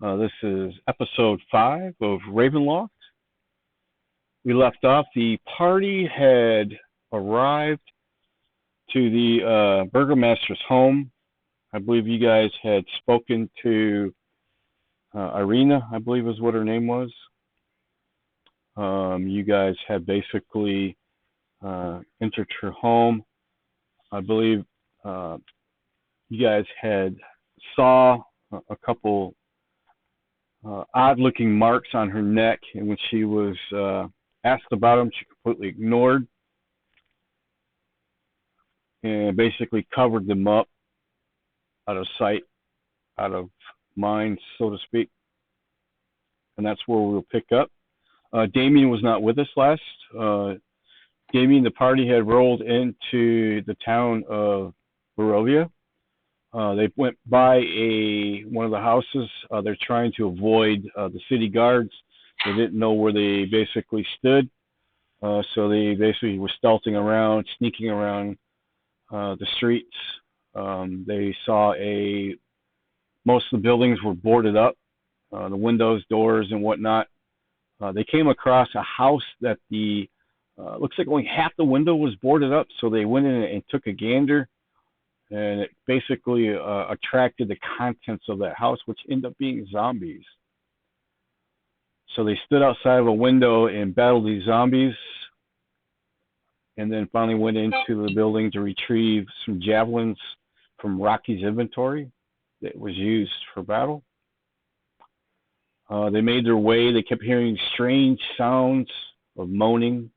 This is episode 5 of Ravenloft. We left off, the party had arrived to the Burgomaster's home. I believe you guys had spoken to Irina, I believe is what her name was. You guys had basically entered her home. I believe you guys had saw a couple odd-looking marks on her neck, and when she was asked about them, she completely ignored and basically covered them up out of sight, out of mind, so to speak. And that's where we'll pick up. Damien was not with us last. Damien, the party had rolled into the town of Barovia. They went by one of the houses. They're trying to avoid the city guards. They didn't know where they basically stood. So they basically were stealthing around, sneaking around the streets. They saw most of the buildings were boarded up, the windows, doors, and whatnot. They came across a house that looks like only half the window was boarded up, so they went in and took a gander, and it basically attracted the contents of that house, which ended up being zombies. So they stood outside of a window and battled these zombies, and then finally went into the building to retrieve some javelins from Rocky's inventory that was used for battle. They made their way. They kept hearing strange sounds of moaning,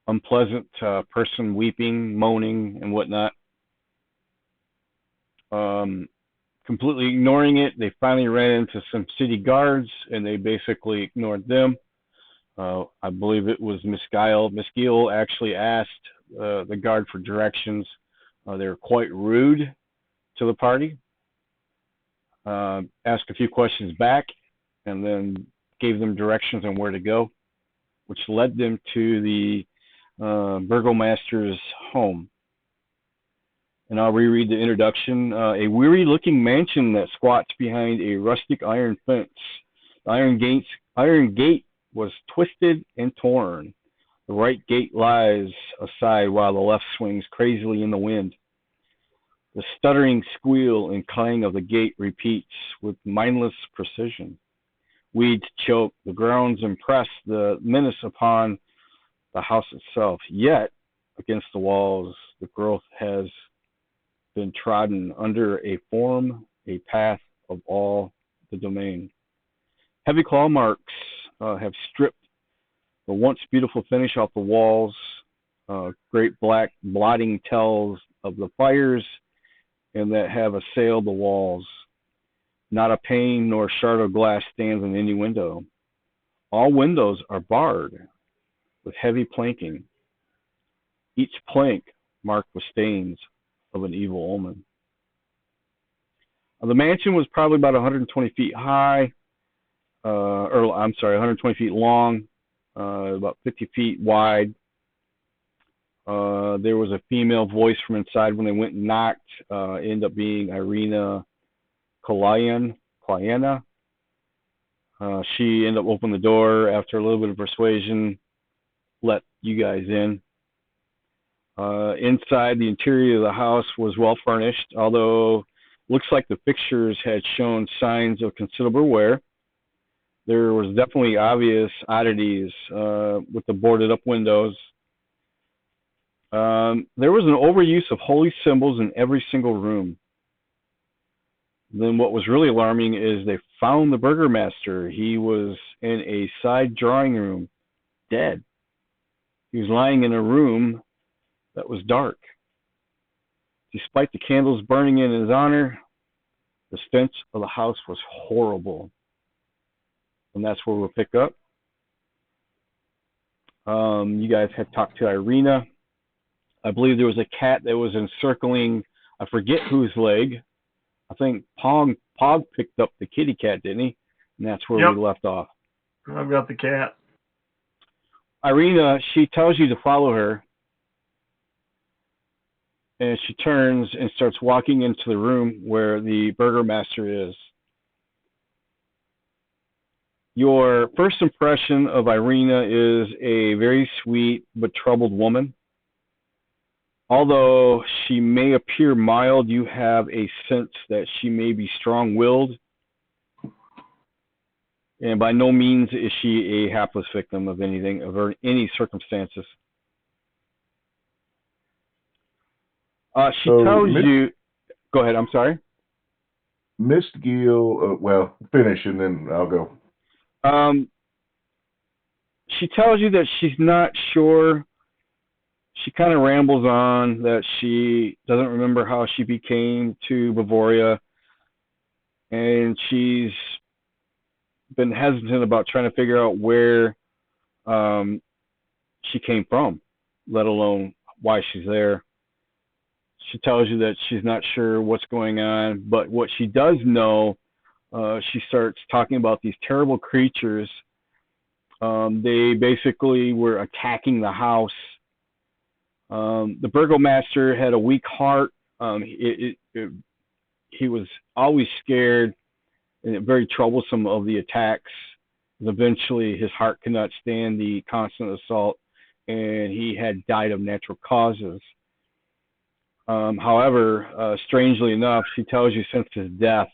unpleasant person weeping, moaning, and whatnot. Completely ignoring it, they finally ran into some city guards, and they basically ignored them. I believe it was Miss Guile. Miss Guile actually asked the guard for directions. They were quite rude to the party. Asked a few questions back, and then gave them directions on where to go, which led them to the Burgomaster's home. And I'll reread the introduction. A weary-looking mansion that squats behind a rustic iron fence. The iron gate was twisted and torn. The right gate lies aside while the left swings crazily in the wind. The stuttering squeal and clang of the gate repeats with mindless precision. Weeds choke, the grounds impress the menace upon the house itself. Yet, against the walls, the growth has been trodden under a path of all the domain. Heavy claw marks have stripped the once beautiful finish off the walls. Great black blotting tells of the fires and that have assailed the walls. Not a pane nor shard of glass stands in any window. All windows are barred with heavy planking, each plank marked with stains of an evil omen. The mansion was probably about 120 feet high, 120 feet long, about 50 feet wide. There was a female voice from inside when they went and knocked. Ended up being Irina Kaliana. She ended up opening the door after a little bit of persuasion, let you guys in. Inside, the interior of the house was well furnished, although looks like the fixtures had shown signs of considerable wear. There was definitely obvious oddities with the boarded up windows. There was an overuse of holy symbols in every single room. Then what was really alarming is they found the Burgomaster. He was in a side drawing room, dead. He was lying in a room that was dark. Despite the candles burning in his honor, the stench of the house was horrible. And that's where we'll pick up. You guys had talked to Irina. I believe there was a cat that was encircling, I forget whose leg. I think Pog picked up the kitty cat, didn't he? And that's where we left off. I've got the cat. Irina, she tells you to follow her. And she turns and starts walking into the room where the Burgomaster is. Your first impression of Irina is a very sweet but troubled woman. Although she may appear mild, you have a sense that she may be strong willed, and by no means is she a hapless victim of anything, of any circumstances. She So tells you, go ahead, I'm sorry. Miss Gill, well, finish and then I'll go. Um, she tells you that she's not sure. She kind of rambles on that she doesn't remember how she became to Bavaria, and she's been hesitant about trying to figure out where um, she came from, let alone why she's there. She tells you that she's not sure what's going on, but what she does know, she starts talking about these terrible creatures. They basically were attacking the house. The Burgomaster had a weak heart. He was always scared and very troublesome of the attacks. Eventually, his heart could not stand the constant assault, and he had died of natural causes. However, strangely enough, she tells you since his death,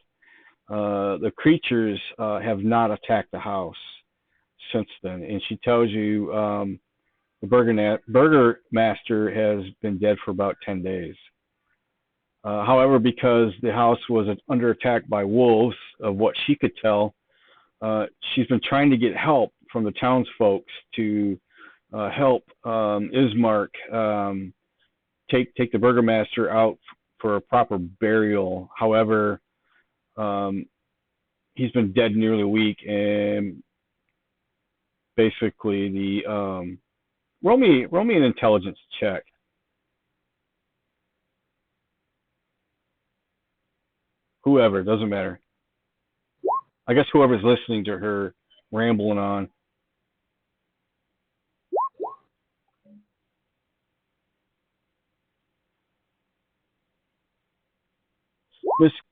the creatures have not attacked the house since then. And she tells you the Burgermaster has been dead for about 10 days. However, because the house was under attack by wolves, of what she could tell, she's been trying to get help from the townsfolk to help Ismark take the Burgomaster out for a proper burial. However, he's been dead nearly a week, and basically the roll me an intelligence check. Whoever, doesn't matter. I guess whoever's listening to her rambling on.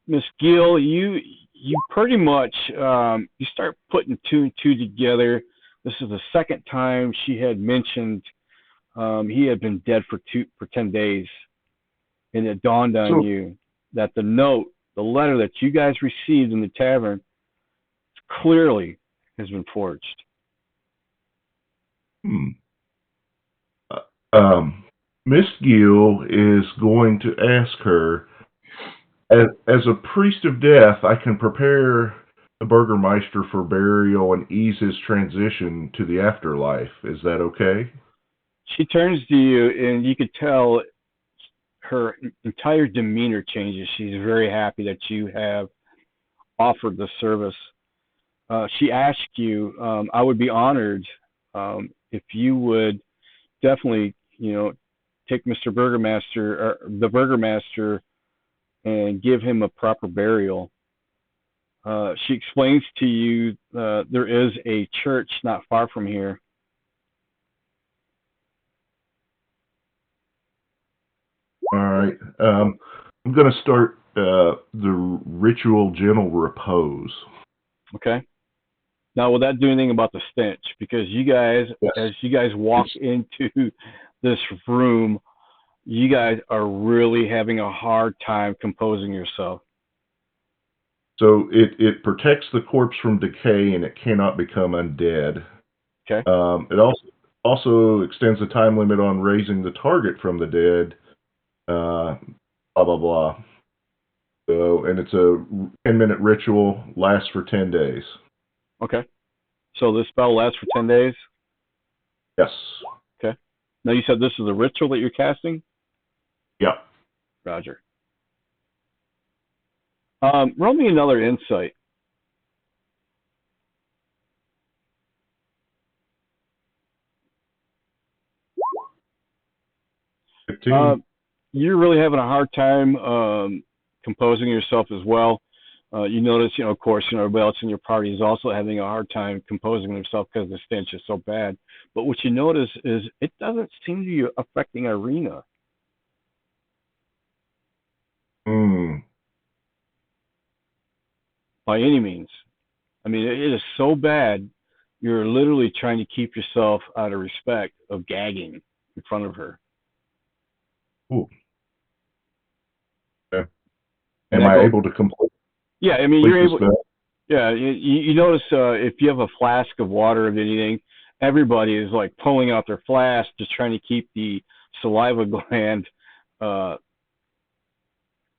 Miss Gill, you pretty much you start putting two and two together. This is the second time she had mentioned he had been dead for 10 days, and it dawned on So, you that the letter that you guys received in the tavern, clearly has been forged. hmm, uh, um, Miss Gill is going to ask her, as a priest of death, I can prepare the Burgermeister for burial and ease his transition to the afterlife. Is that okay? She turns to you, and you could tell her entire demeanor changes. She's very happy that you have offered the service. She asked you, I would be honored if you would definitely, take Mr. Burgomaster, or the Burgomaster, and give him a proper burial. She explains to you there is a church not far from here. All right. I'm going to start the ritual gentle repose. Okay. Now, will that do anything about the stench? Because you guys, Yes. as you guys walk into this room, you guys are really having a hard time composing yourself. So it protects the corpse from decay and it cannot become undead. Okay. It also extends the time limit on raising the target from the dead. Blah blah blah. So and it's a 10-minute ritual. Lasts for 10 days. Okay. So this spell lasts for 10 days. Yes. Okay. Now you said this is a ritual that you're casting. Yeah. Roger. Roll me another insight. 15. You're really having a hard time composing yourself as well. You notice, of course, everybody else in your party is also having a hard time composing themselves because the stench is so bad. But what you notice is it doesn't seem to be affecting Irina Hmm. by any means. I mean, it is so bad. You're literally trying to keep yourself out of respect of gagging in front of her. Ooh. Okay. And Am that I go, able to complete yeah, I mean, you're the able, spell? yeah, you notice if you have a flask of water or anything, everybody is like pulling out their flask, just trying to keep the saliva gland uh,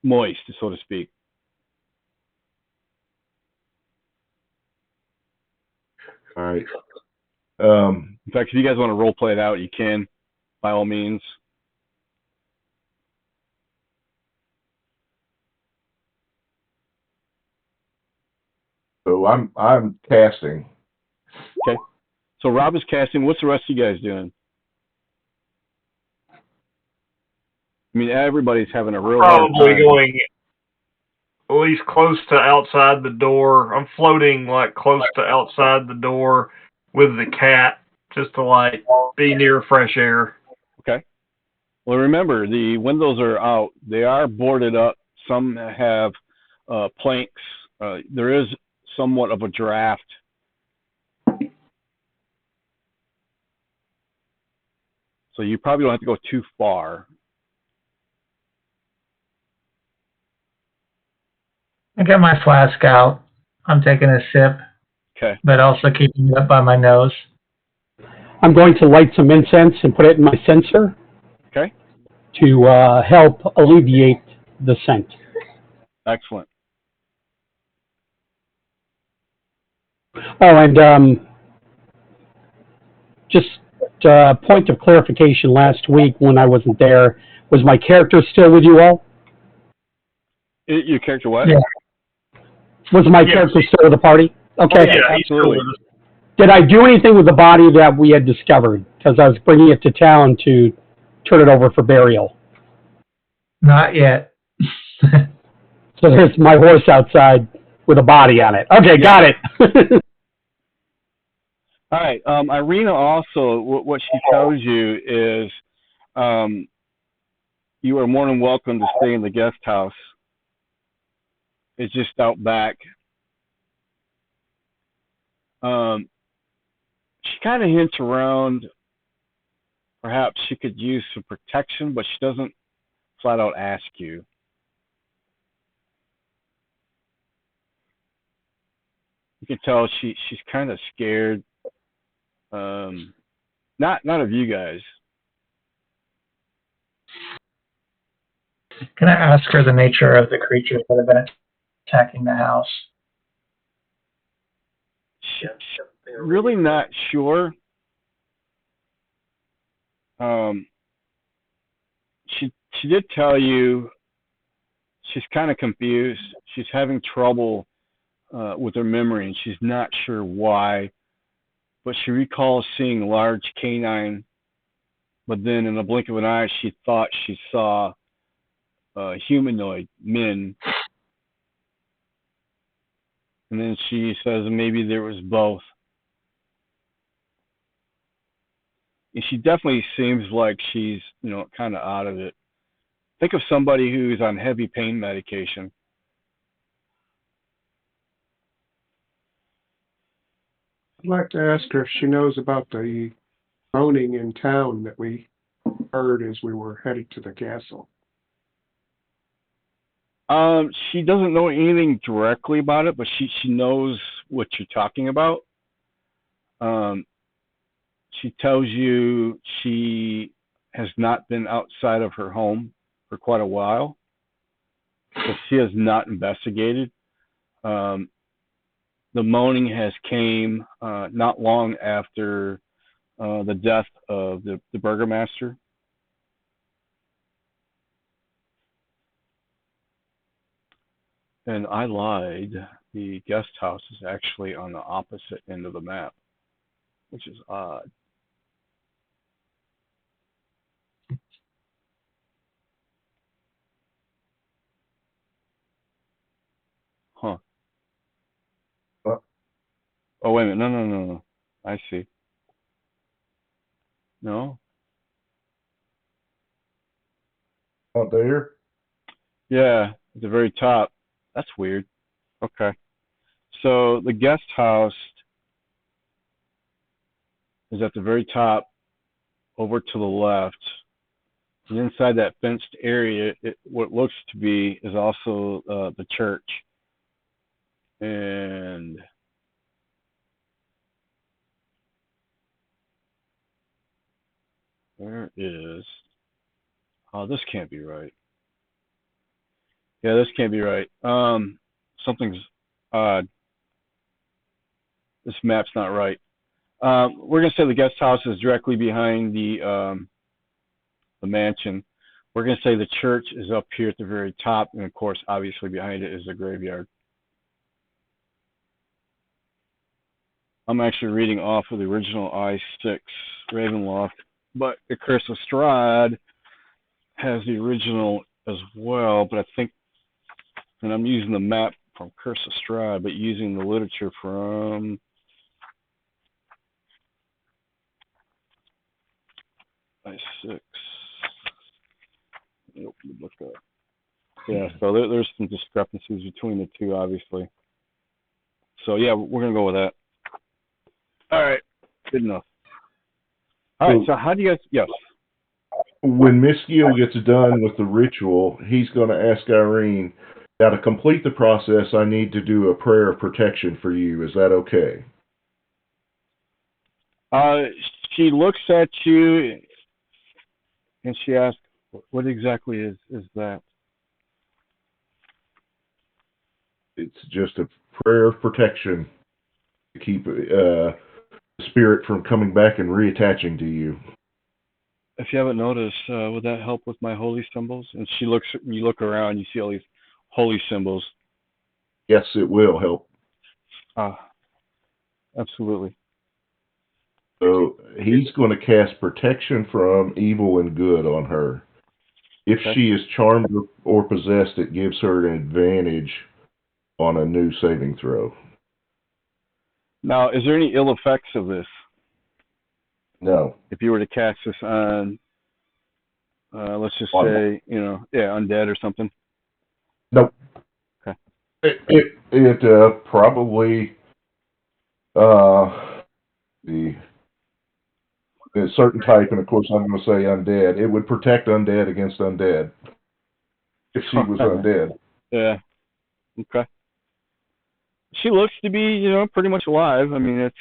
moist, so to speak. All right. Um, In fact, if you guys want to role play it out, you can, by all means. so I'm casting. Okay. So Rob is casting. What's the rest of you guys doing? I mean, everybody's having a real hard Probably time. going at least close to outside the door. I'm floating like close to outside the door with the cat just to like be near fresh air. Okay. Well, remember the windows are out. They are boarded up. Some have planks. There is somewhat of a draft. So you probably don't have to go too far. I got my flask out. I'm taking a sip, Okay. but also keeping it up by my nose. I'm going to light some incense and put it in my censer Okay. to help alleviate the scent. Excellent. Oh, and just point of clarification, last week when I wasn't there, was my character still with you all? Your character what? Yeah. Was my character still with the party? Okay. Oh, yeah, absolutely. Did I do anything with the body that we had discovered? Because I was bringing it to town to turn it over for burial. Not yet. So there's my horse outside with a body on it. Okay, got it. All right. Irina also, what she tells you is you are more than welcome to stay in the guest house. It's just out back. She kind of hints around perhaps she could use some protection, but she doesn't flat out ask you. You can tell she's kind of scared. Not of you guys. Can I ask her the nature of the creatures that have been attacking the house? She's really not sure. She did tell you she's kind of confused. She's having trouble with her memory, and she's not sure why. But she recalls seeing large canine. But then, in a blink of an eye, she thought she saw humanoid men. And then she says maybe there was both. And she definitely seems like she's, kind of out of it. Think of somebody who's on heavy pain medication. I'd like to ask her if she knows about the moaning in town that we heard as we were headed to the castle. She doesn't know anything directly about it, but she knows what you're talking about. She tells you she has not been outside of her home for quite a while, so she has not investigated. The moaning has came not long after the death of the Burgomaster. And I lied. The guest house is actually on the opposite end of the map, which is odd. Huh. What? Oh, wait a minute. No. I see. No? Out there? Yeah, at the very top. That's weird. Okay. So the guest house is at the very top, over to the left. And inside that fenced area, what looks to be is also the church. And where is... Oh, this can't be right. Yeah, this can't be right. Something's odd. This map's not right. We're going to say the guest house is directly behind the mansion. We're going to say the church is up here at the very top, and of course, obviously behind it is the graveyard. I'm actually reading off of the original I6 Ravenloft, but the Curse of Strahd has the original as well, but I think, and I'm using the map from Curse of Strahd, but using the literature from I6. Open the book up. Yeah, so there's some discrepancies between the two, obviously. So yeah, we're gonna go with that. All right, good enough. All right, so how do you guys? Yes. When Miss Gill gets done with the ritual, he's going to ask Irene, now to complete the process, I need to do a prayer of protection for you. Is that okay? She looks at you and she asks, what exactly is that? It's just a prayer of protection to keep the spirit from coming back and reattaching to you. If you haven't noticed, would that help with my holy symbols? And you look around, you see all these holy symbols. Yes, it will help. Absolutely. So he's going to cast protection from evil and good on her. If she is charmed or possessed, it gives her an advantage on a new saving throw. Now, is there any ill effects of this? No. If you were to cast this on, let's just say, undead or something? Nope. Okay. It probably a certain type, and of course I'm going to say undead. It would protect undead against undead if she was undead. Yeah. Okay. She looks to be, pretty much alive. I mean, it's...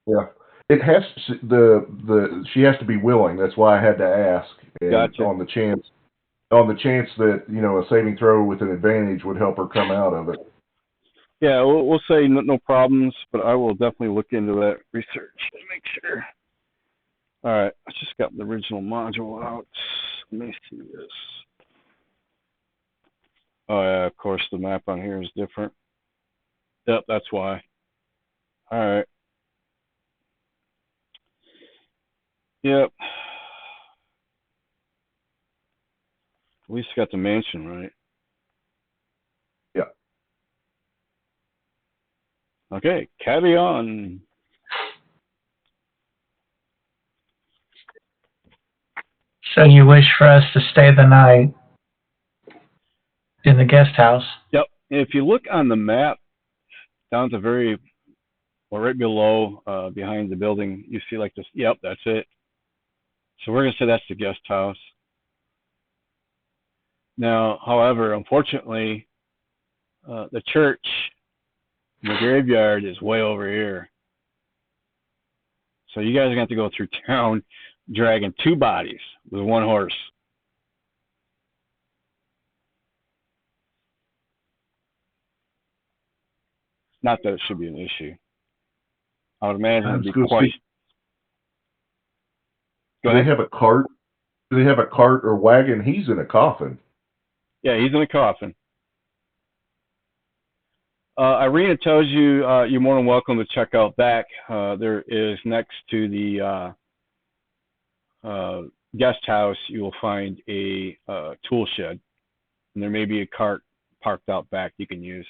Yeah. It has she has to be willing. That's why I had to ask. And gotcha. On the chance that, a saving throw with an advantage would help her come out of it. Yeah, we'll say no problems, but I will definitely look into that research and make sure. All right, I just got the original module out. Let me see this. Oh, yeah, of course, the map on here is different. Yep, that's why. All right. Yep. At least got the mansion right. Yeah. Okay, carry on. So you wish for us to stay the night in the guest house? Yep. If you look on the map, down at the right below, behind the building, you see like this. Yep, that's it. So we're going to say that's the guest house. Now, however, unfortunately, the church, the graveyard is way over here. So you guys are going to have to go through town dragging 2 bodies with 1 horse. Not that it should be an issue. I would imagine it'd be quite... Do they have a cart? Do they have a cart or wagon? He's in a coffin. Yeah, he's in a coffin. Irina tells you you're more than welcome to check out back. There is next to the guest house, you will find a tool shed. And there may be a cart parked out back you can use.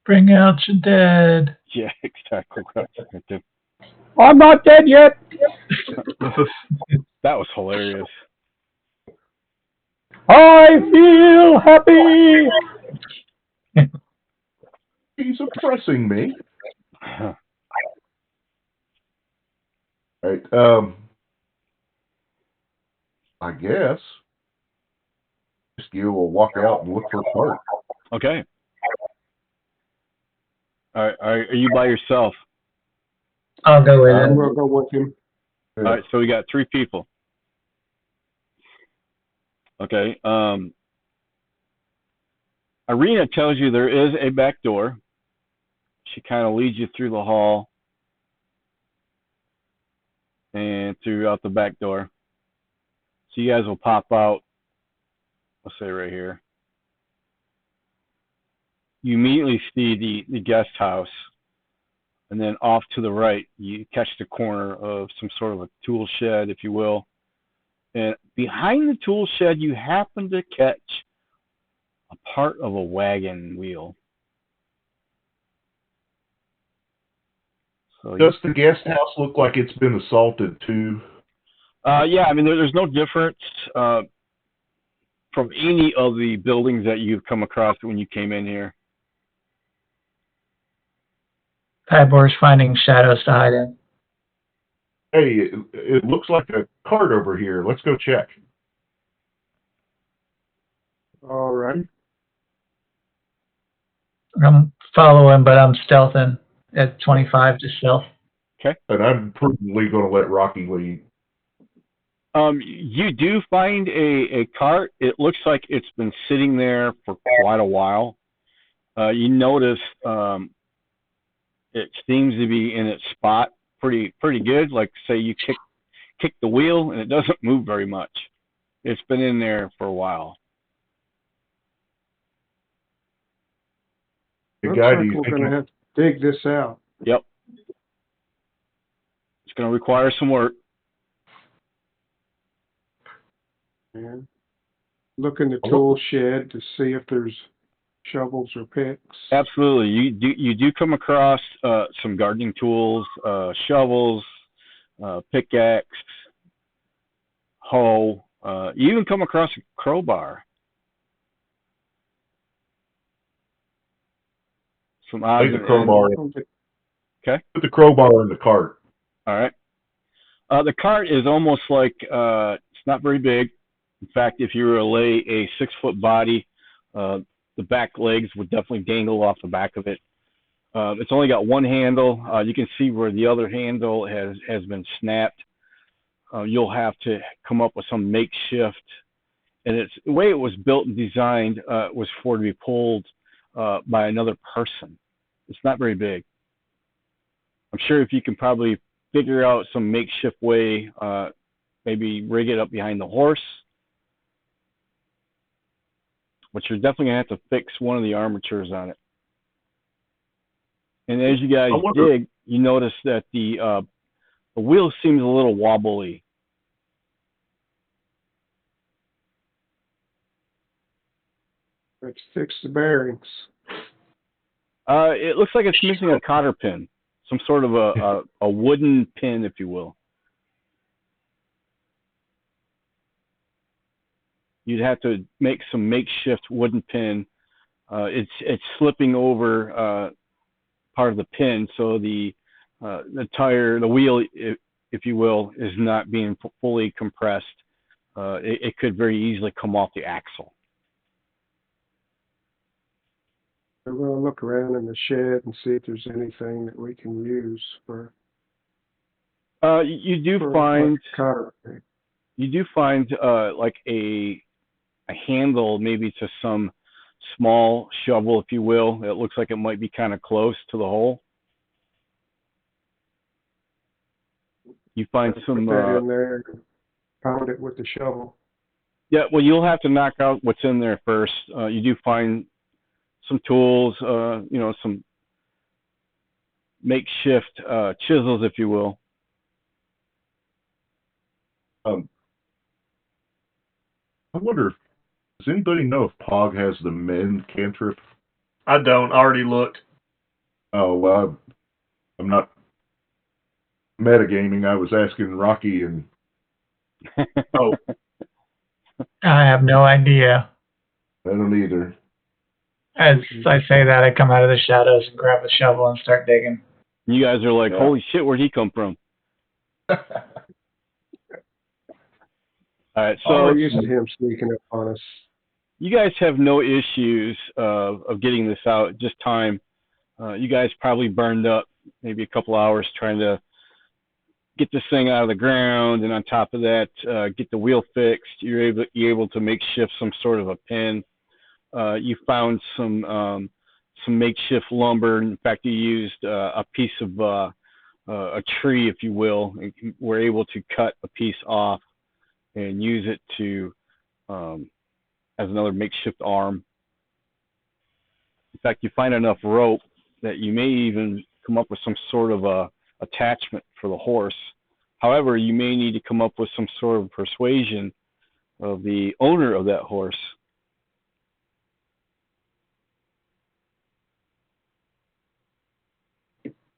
Bring out your dead. Yeah, exactly. I'm not dead yet. That was hilarious. I feel happy. He's oppressing me. Right. I guess Skill will walk out and look for a cart. Okay. All right. Are you by yourself? I'll go with I'm it. gonna go with him. All right. So we got 3 people. Okay. Irina tells you there is a back door. She kind of leads you through the hall and throughout the back door. So you guys will pop out, let's say right here. You immediately see the guest house, and then off to the right, you catch the corner of some sort of a tool shed, if you will. And behind the tool shed, you happen to catch a part of a wagon wheel. So Does the guest house look like it's been assaulted too? yeah, I mean, there's no difference from any of the buildings that you've come across when you came in here. Padbor's finding shadows to hide in. Hey, it looks like a cart over here. Let's go check. All right. I'm following, but I'm stealthing at 25 to stealth. And I'm prudently going to let Rocky lead. You do find a cart. It looks like it's been sitting there for quite a while. You notice it seems to be in its spot pretty good. Like, say you kick the wheel and it doesn't move very much. It's been in there for a while. Looks like we're going to have to dig this out. Yep. It's going to require some work. Yeah. Look in the tool shed to see if there's shovels or picks. Absolutely. You do come across some gardening tools, shovels, pickaxe, hoe. You even come across a crowbar. Some odds Take the crowbar. Okay. Put the crowbar in the cart. All right. The cart is almost like it's not very big. In fact, if you were to lay a 6-foot body, the back legs would definitely dangle off the back of it. It's only got one handle. You can see where the other handle has been snapped. You'll have to come up with some makeshift. And the way it was built and designed was for it to be pulled by another person. It's not very big. I'm sure if you can probably figure out some makeshift way, maybe rig it up behind the horse. But you're definitely going to have to fix one of the armatures on it. And as you guys dig, you notice that the wheel seems a little wobbly. Let's fix the bearings. It looks like it's missing a cotter pin, some sort of a wooden pin, if you will. You'd have to make some makeshift wooden pin. It's slipping over part of the pin, so the wheel, if you will, is not being fully compressed. It could very easily come off the axle. We're going to look around in the shed and see if there's anything that we can use for. You do find like a handle, maybe to some small shovel, if you will. It looks like it might be kind of close to the hole. You find some. Put that in there. Pound it with the shovel. Yeah, well, you'll have to knock out what's in there first. You do find some tools, some makeshift chisels, if you will. I wonder, does anybody know if Pog has the mend cantrip? I don't. I already looked. Oh, well, I'm not metagaming. I was asking Rocky and... Oh. I have no idea. I don't either. As I say that, I come out of the shadows and grab a shovel and start digging. You guys are like, Yeah. holy shit, where'd he come from? All right, Oh, so we're used to him sneaking up on us. you guys have no issues of getting this out, just time. You guys probably burned up maybe a couple hours trying to get this thing out of the ground, and on top of that, get the wheel fixed. You're able to makeshift some sort of a pin. You found some makeshift lumber. In fact, you used a piece of a tree, if you will, and were able to cut a piece off and use it to as another makeshift arm. In fact, you find enough rope that you may even come up with some sort of a attachment for the horse. However, you may need to come up with some sort of persuasion of the owner of that horse.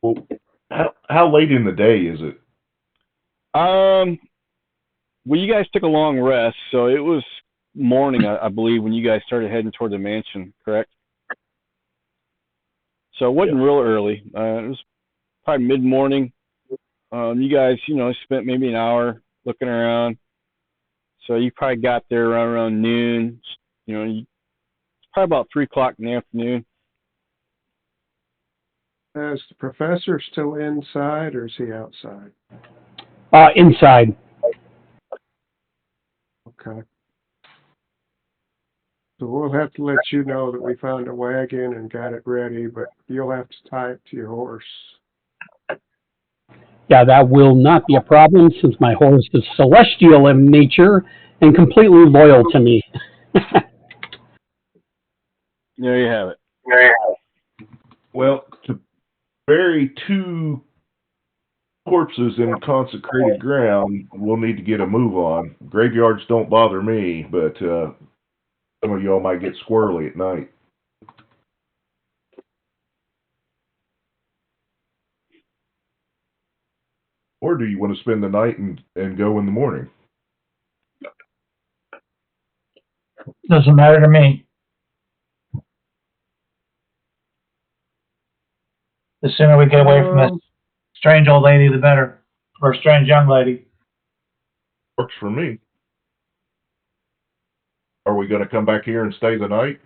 Well, how late in the day is it? Well, you guys took a long rest, so it was morning, I believe, when you guys started heading toward the mansion, correct? So it wasn't real early. It was probably mid-morning. You guys, spent maybe an hour looking around. So you probably got there around noon. It's probably about 3 o'clock in the afternoon. Is the professor still inside or is he outside? Inside. Okay. So we'll have to let you know that we found a wagon and got it ready, but you'll have to tie it to your horse. Yeah, that will not be a problem since my horse is celestial in nature and completely loyal to me. There you have it. Well, to bury 2 corpses in consecrated ground, we'll need to get a move on. Graveyards don't bother me, but some of y'all might get squirrely at night. Or do you want to spend the night and go in the morning? Doesn't matter to me. The sooner we get away from this strange old lady, the better. Or strange young lady. Works for me. Are we going to come back here and stay the night?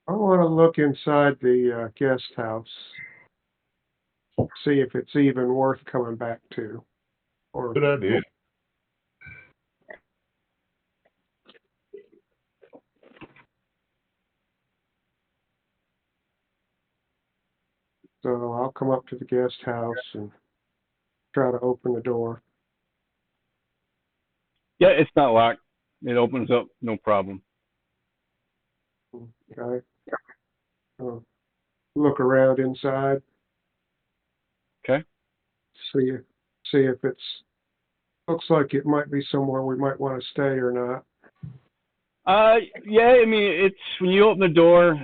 I want to look inside the guest house, see if it's even worth coming back to. Or Good idea. so I'll come up to the guest house and try to open the door. Yeah, it's not locked. It opens up, no problem. Okay. Look around inside. Okay. See if it's looks like it might be somewhere we might want to stay or not. Yeah, I mean, it's when you open the door,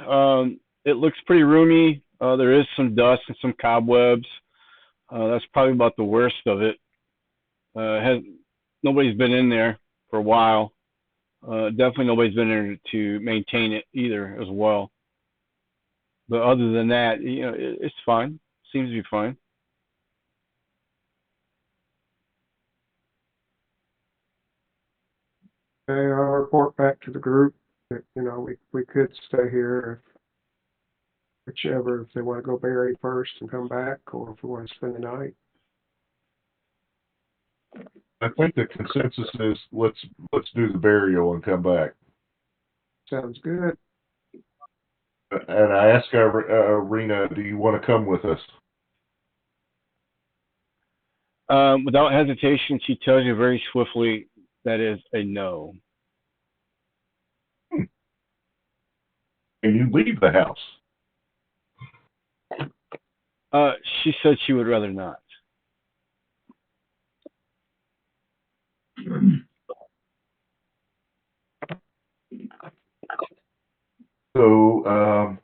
it looks pretty roomy. There is some dust and some cobwebs. That's probably about the worst of it. Nobody's been in there for a while. Definitely nobody's been there to maintain it either as well. But other than that, it's fine. Seems to be fine. Okay, I'll report back to the group that, we could stay here if they want to go bury first and come back, or if we want to spend the night. I think the consensus is let's do the burial and come back. Sounds good. And I asked Rena, do you want to come with us? Without hesitation, she tells you very swiftly that is a no. And you leave the house. She said she would rather not. So,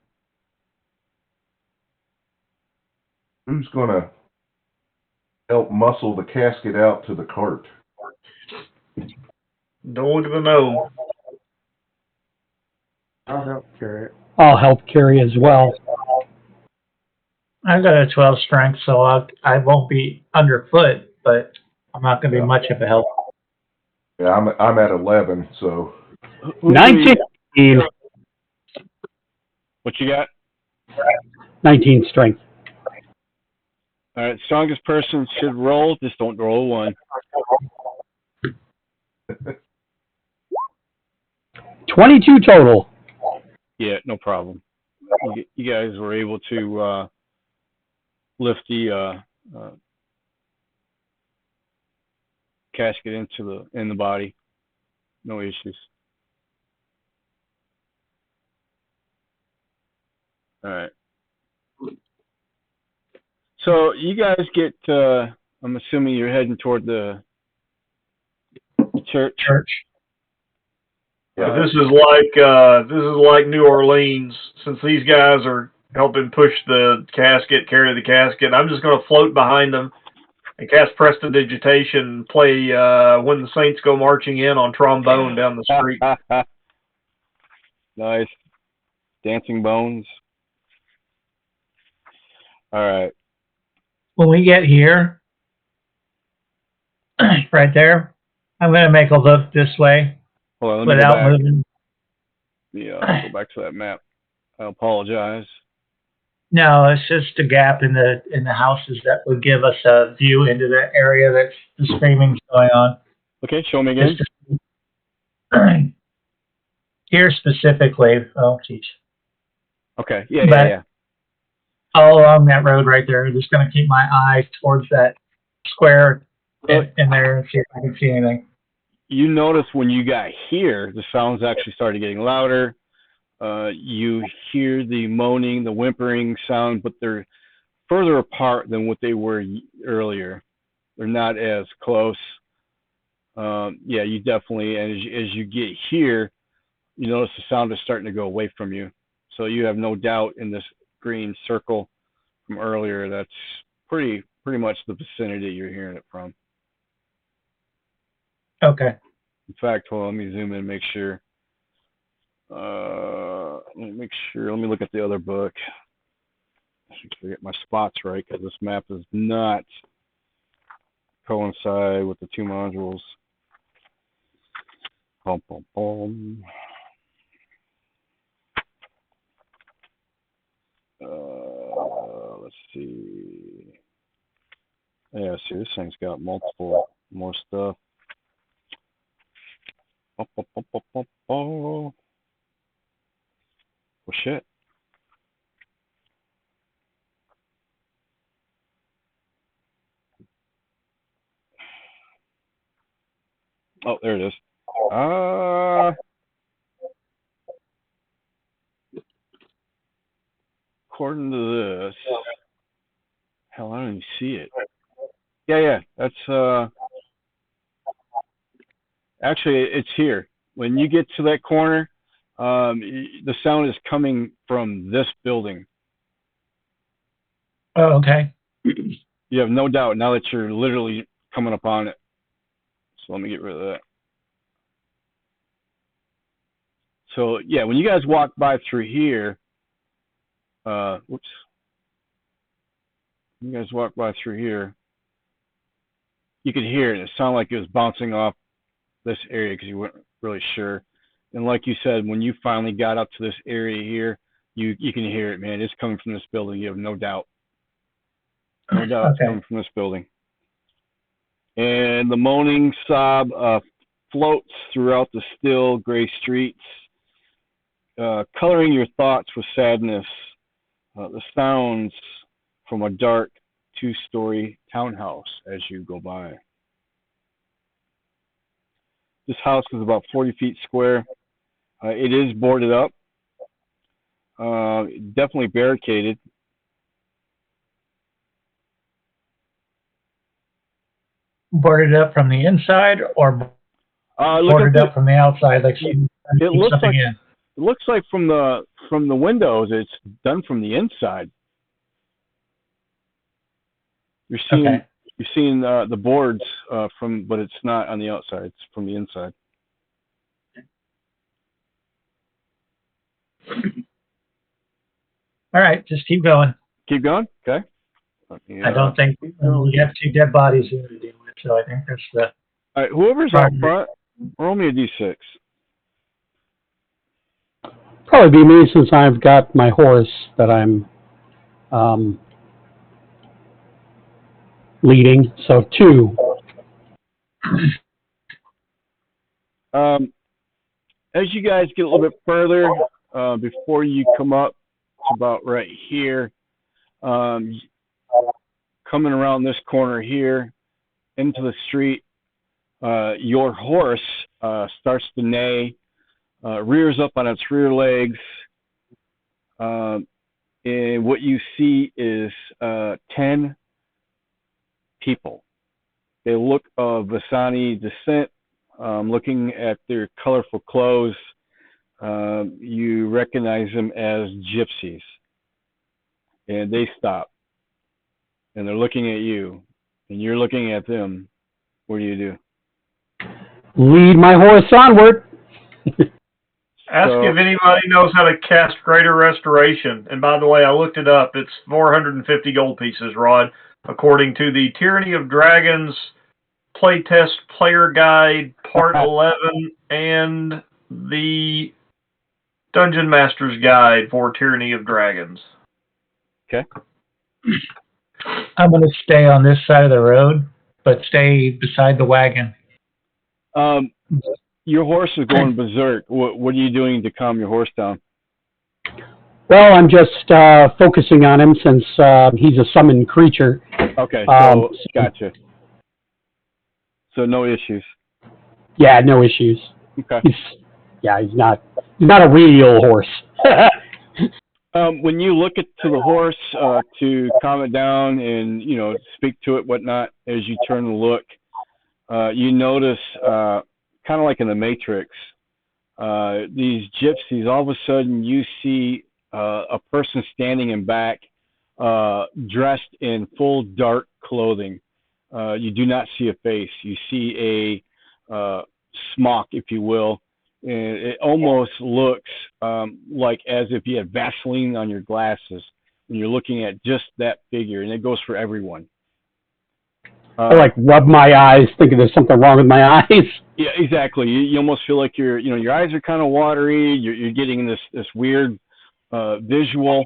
who's going to help muscle the casket out to the cart? Don't look at the gnome. I'll help carry it. I'll help carry as well. I've got a 12 strength, so I won't be underfoot, but I'm not going to be much of a help. Yeah, I'm at 11, so 19. What you got? 19 strength. All right, strongest person should roll. Just don't roll one. 22 total. Yeah, no problem. You guys were able to lift the casket in the body. No issues. All right. So you guys get. I'm assuming you're heading toward the church. But this is like New Orleans. Since these guys are helping push the casket, carry the casket, I'm just going to float behind them and cast Prestidigitation and play When the Saints Go Marching In on trombone down the street. Nice. Dancing bones. All right. When we get here, right there, I'm going to make a look this way Hold on, let me without go back. moving. Yeah, go back to that map. I apologize. No, it's just a gap in the houses that would give us a view into the area that the screaming's going on. Okay, show me again. Here specifically, oh geez. Okay, yeah. All along that road right there, just going to keep my eyes towards that square in there and see if I can see anything. You notice when you got here, the sounds actually started getting louder. You hear the moaning, the whimpering sound, but they're further apart than what they were earlier. They're not as close. Yeah, you definitely, and as you get here, you notice the sound is starting to go away from you. So you have no doubt in this green circle from earlier, that's pretty much the vicinity you're hearing it from. Okay. In fact, hold on, let me zoom in and make sure. Let me look at the other book. I should get my spots right because this map does not coincide with the two modules. Boom, boom, boom. Let's see. Yeah, see, this thing's got more stuff. Oh, shit. Oh, there it is. According to this, hell, I don't even see it. Yeah, that's, actually, it's here. When you get to that corner, the sound is coming from this building. Oh, okay. You have no doubt now that you're literally coming upon it. So let me get rid of that. So, yeah, when you guys walk by through here, whoops. You guys walk by through here, you could hear it. It sounded like it was bouncing off this area because you weren't really sure. And like you said, when you finally got up to this area here, you can hear it, man. It's coming from this building. You have no doubt. No doubt it's coming from this building. And the moaning sob floats throughout the still gray streets, coloring your thoughts with sadness. The sounds from a dark two-story townhouse as you go by. This house is about 40 feet square. It is boarded up, definitely barricaded. Boarded up from the inside or boarded up from the outside, like it looks something like in? It looks like from the windows, it's done from the inside. You're seeing the boards but it's not on the outside. It's from the inside. All right, just keep going. Keep going? Okay. I don't think we have 2 dead bodies here to deal with, so I think that's the... All right, whoever's out front, roll me a d6. Probably be me since I've got my horse that I'm leading. So 2. As you guys get a little bit further, before you come up to about right here, coming around this corner here into the street, your horse starts to neigh, rears up on its rear legs, and what you see is 10 people. They look of Vasani descent. Looking at their colorful clothes, you recognize them as gypsies. And they stop. And they're looking at you. And you're looking at them. What do you do? Lead my horse onward. Ask if anybody knows how to cast Greater Restoration. And by the way, I looked it up. It's 450 gold pieces, Rod, according to the Tyranny of Dragons Playtest Player Guide Part 11 and the Dungeon Master's Guide for Tyranny of Dragons. Okay. I'm going to stay on this side of the road, but stay beside the wagon. Your horse is going berserk. What are you doing to calm your horse down? Well, I'm just focusing on him since he's a summoned creature. Okay, so gotcha. So no issues. Yeah, no issues. Okay. He's not a real horse. When you look to the horse to calm it down and speak to it, whatnot, as you turn to look, you notice kind of like in the Matrix, these gypsies. All of a sudden, you see a person standing in back, dressed in full dark clothing. You do not see a face. You see a smock, if you will. And it almost looks like as if you had Vaseline on your glasses when you're looking at just that figure, and it goes for everyone. I rub my eyes, thinking there's something wrong with my eyes. Yeah, exactly. You almost feel like your eyes are kind of watery. You're getting this weird visual.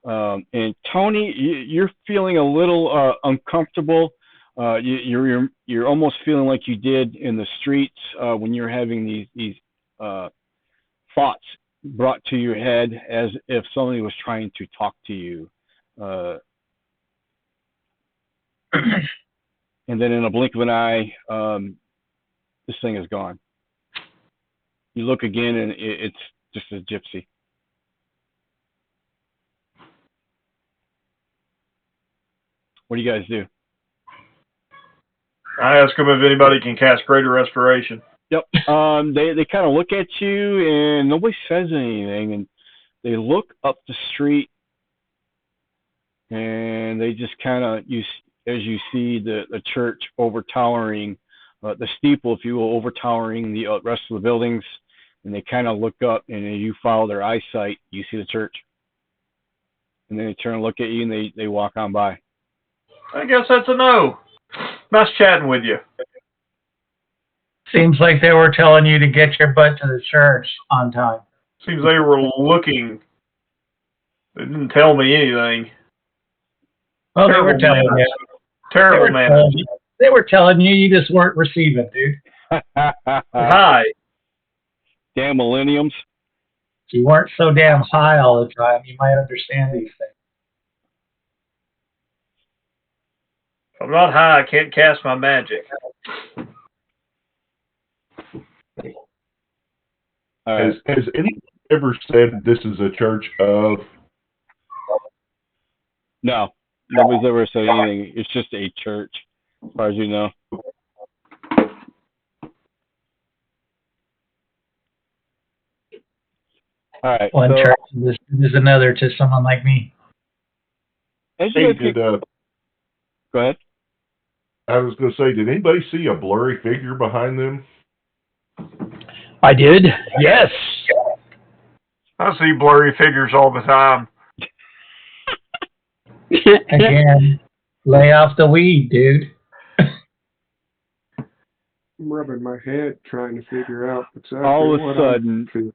And Tony, you're feeling a little uncomfortable. You're almost feeling like you did in the streets when you're having these thoughts brought to your head as if somebody was trying to talk to you. And then in a blink of an eye, this thing is gone. You look again, and it's just a gypsy. What do you guys do? I ask them if anybody can cast Greater Restoration. Yep. They kind of look at you, and nobody says anything, and they look up the street, and they just kind of, as you see the church overtowering, the steeple, if you will, overtowering the rest of the buildings, and they kind of look up, and as you follow their eyesight, you see the church. And then they turn and look at you, and they walk on by. I guess that's a no. Nice chatting with you. Seems like they were telling you to get your butt to the church on time. Seems they were looking. They didn't tell me anything. Well, they were telling you. Terrible man. They were telling you, you just weren't receiving, dude. Hi. Damn millenniums. If you weren't so damn high all the time, you might understand these things. If I'm not high, I can't cast my magic. All right. Has anyone ever said this is a church of? No. Nobody's ever said anything. It's just a church, as far as you know. All right. One church is another to someone like me. Go ahead. I was going to say, did anybody see a blurry figure behind them? I did. Yes. I see blurry figures all the time. Again, lay off the weed, dude. I'm rubbing my head trying to figure out exactly All of a what sudden, I'm feeling.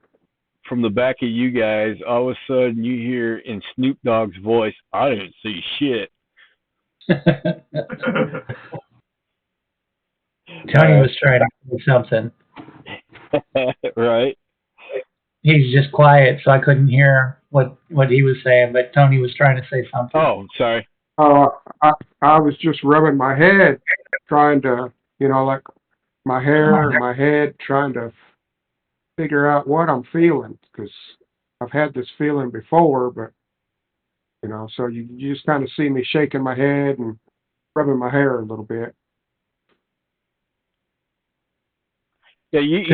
from the back of you guys, all of a sudden you hear in Snoop Dogg's voice, "I didn't see shit." Tony was trying to say something. Right? He's just quiet, so I couldn't hear what he was saying, but Tony was trying to say something. Oh, sorry. I was just rubbing my head, trying to, like my hair and my head, trying to figure out what I'm feeling, because I've had this feeling before, but, so you just kind of see me shaking my head and rubbing my hair a little bit. Yeah, you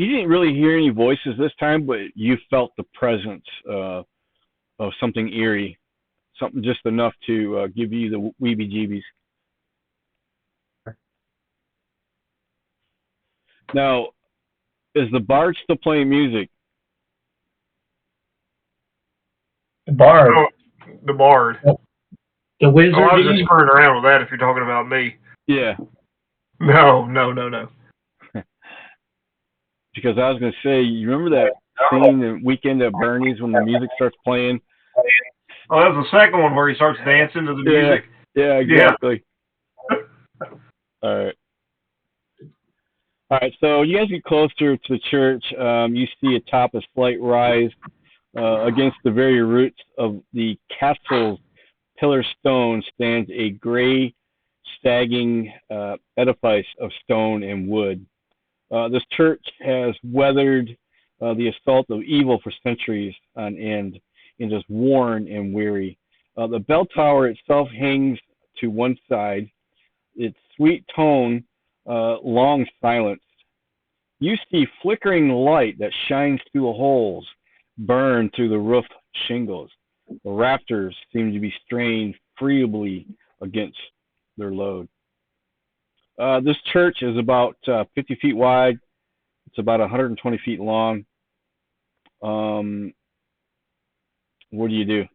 didn't really hear any voices this time, but you felt the presence of something eerie, something just enough to give you the weebie-jeebies. Now, is the bard still playing music? The bard. Oh, the bard. The wizard. Oh, I was just screwing around with that if you're talking about me. Yeah. No. Because I was going to say, you remember that scene in Weekend at Bernie's when the music starts playing? Oh, that was the second one where he starts dancing to the music. Yeah, exactly. Yeah. All right, so you guys get closer to the church. You see atop a slight rise against the very roots of the castle's pillar stone stands a gray, sagging edifice of stone and wood. This church has weathered the assault of evil for centuries on end and is worn and weary. The bell tower itself hangs to one side, its sweet tone long silenced. You see flickering light that shines through the holes, burn through the roof shingles. The rafters seem to be strained feebly against their load. This church is about 50 feet wide. It's about 120 feet long. What do you do?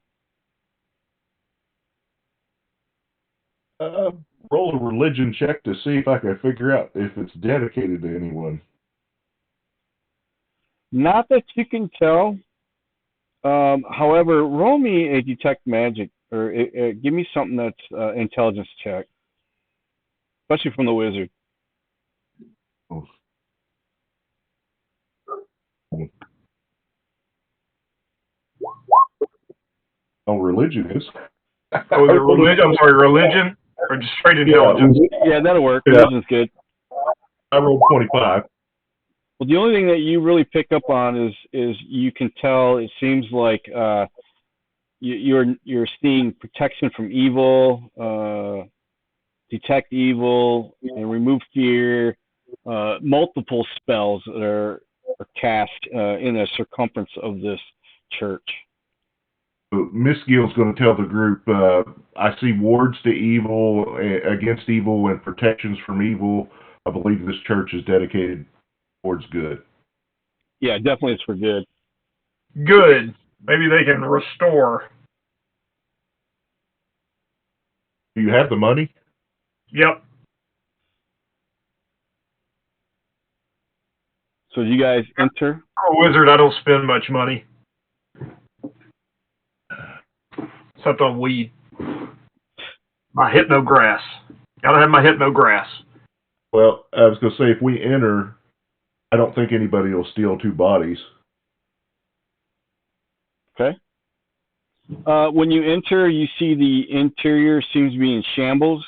Roll a religion check to see if I can figure out if it's dedicated to anyone. Not that you can tell. However, roll me a detect magic, or give me something that's intelligence check, especially from the wizard. Oh, religion is. Oh, was it religion? I'm sorry, religion? Or just straight intelligence? Yeah, that'll work. Yeah. Religion's good. I rolled 25. Well, the only thing that you really pick up on is you can tell. It seems like you're seeing protection from evil, detect evil, and remove fear. Multiple spells that are cast in the circumference of this church. Miss Gill's going to tell the group, I see wards to evil, against evil, and protections from evil. I believe this church is dedicated towards good. Yeah, definitely it's for good. Good. Maybe they can restore. Do you have the money? Yep. So you guys enter? I'm a wizard. I don't spend much money. Except on weed. My hypno grass. Gotta have my hypno grass. Well, I was going to say, if we enter, I don't think anybody will steal 2 bodies. Okay. When you enter, you see the interior seems to be in shambles.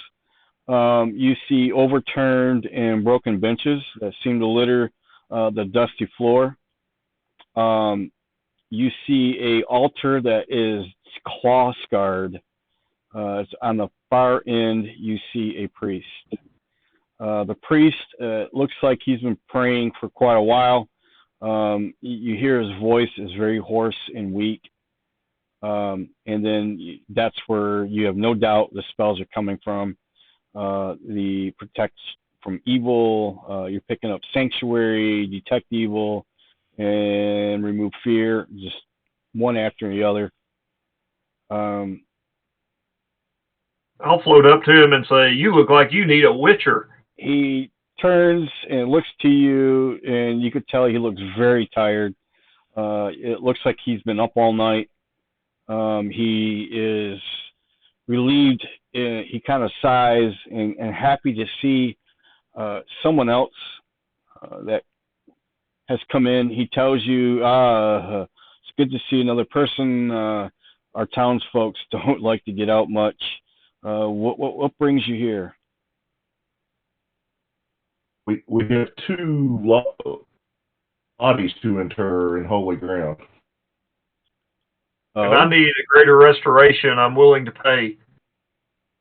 You see overturned and broken benches that seem to litter the dusty floor. You see a altar that is claw scarred. It's on the far end. You see a priest. The priest looks like he's been praying for quite a while. You hear his voice is very hoarse and weak. And then that's where you have no doubt the spells are coming from. The protect from evil. You're picking up sanctuary, detect evil, and remove fear, just one after the other. I'll float up to him and say, "You look like you need a witcher." He turns and looks to you, and you could tell he looks very tired. It looks like he's been up all night. He is relieved. He kind of sighs and happy to see someone else that has come in. He tells you, it's good to see another person. Our townsfolk don't like to get out much. What brings you here? We have two bodies to inter in holy ground. And I need a greater restoration. I'm willing to pay.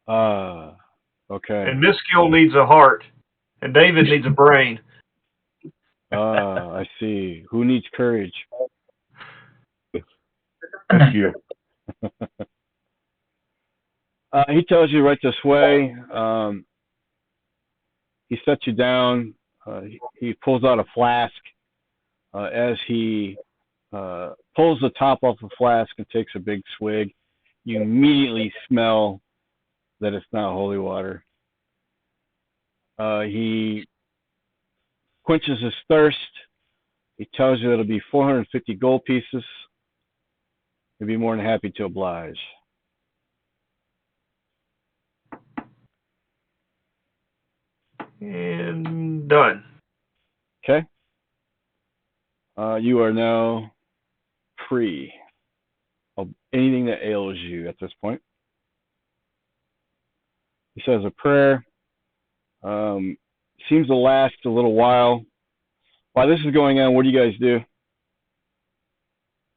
Okay. And Miss Gill needs a heart, and David needs a brain. I see. Who needs courage? Thank you. He tells you right this way. He sets you down. He pulls out a flask. As he pulls the top off the flask and takes a big swig, you immediately smell that it's not holy water. He quenches his thirst. He tells you it'll be 450 gold pieces. He'd be more than happy to oblige. And done. Okay. You are now free of anything that ails you at this point. He says a prayer. Seems to last a little while. While this is going on, what do you guys do?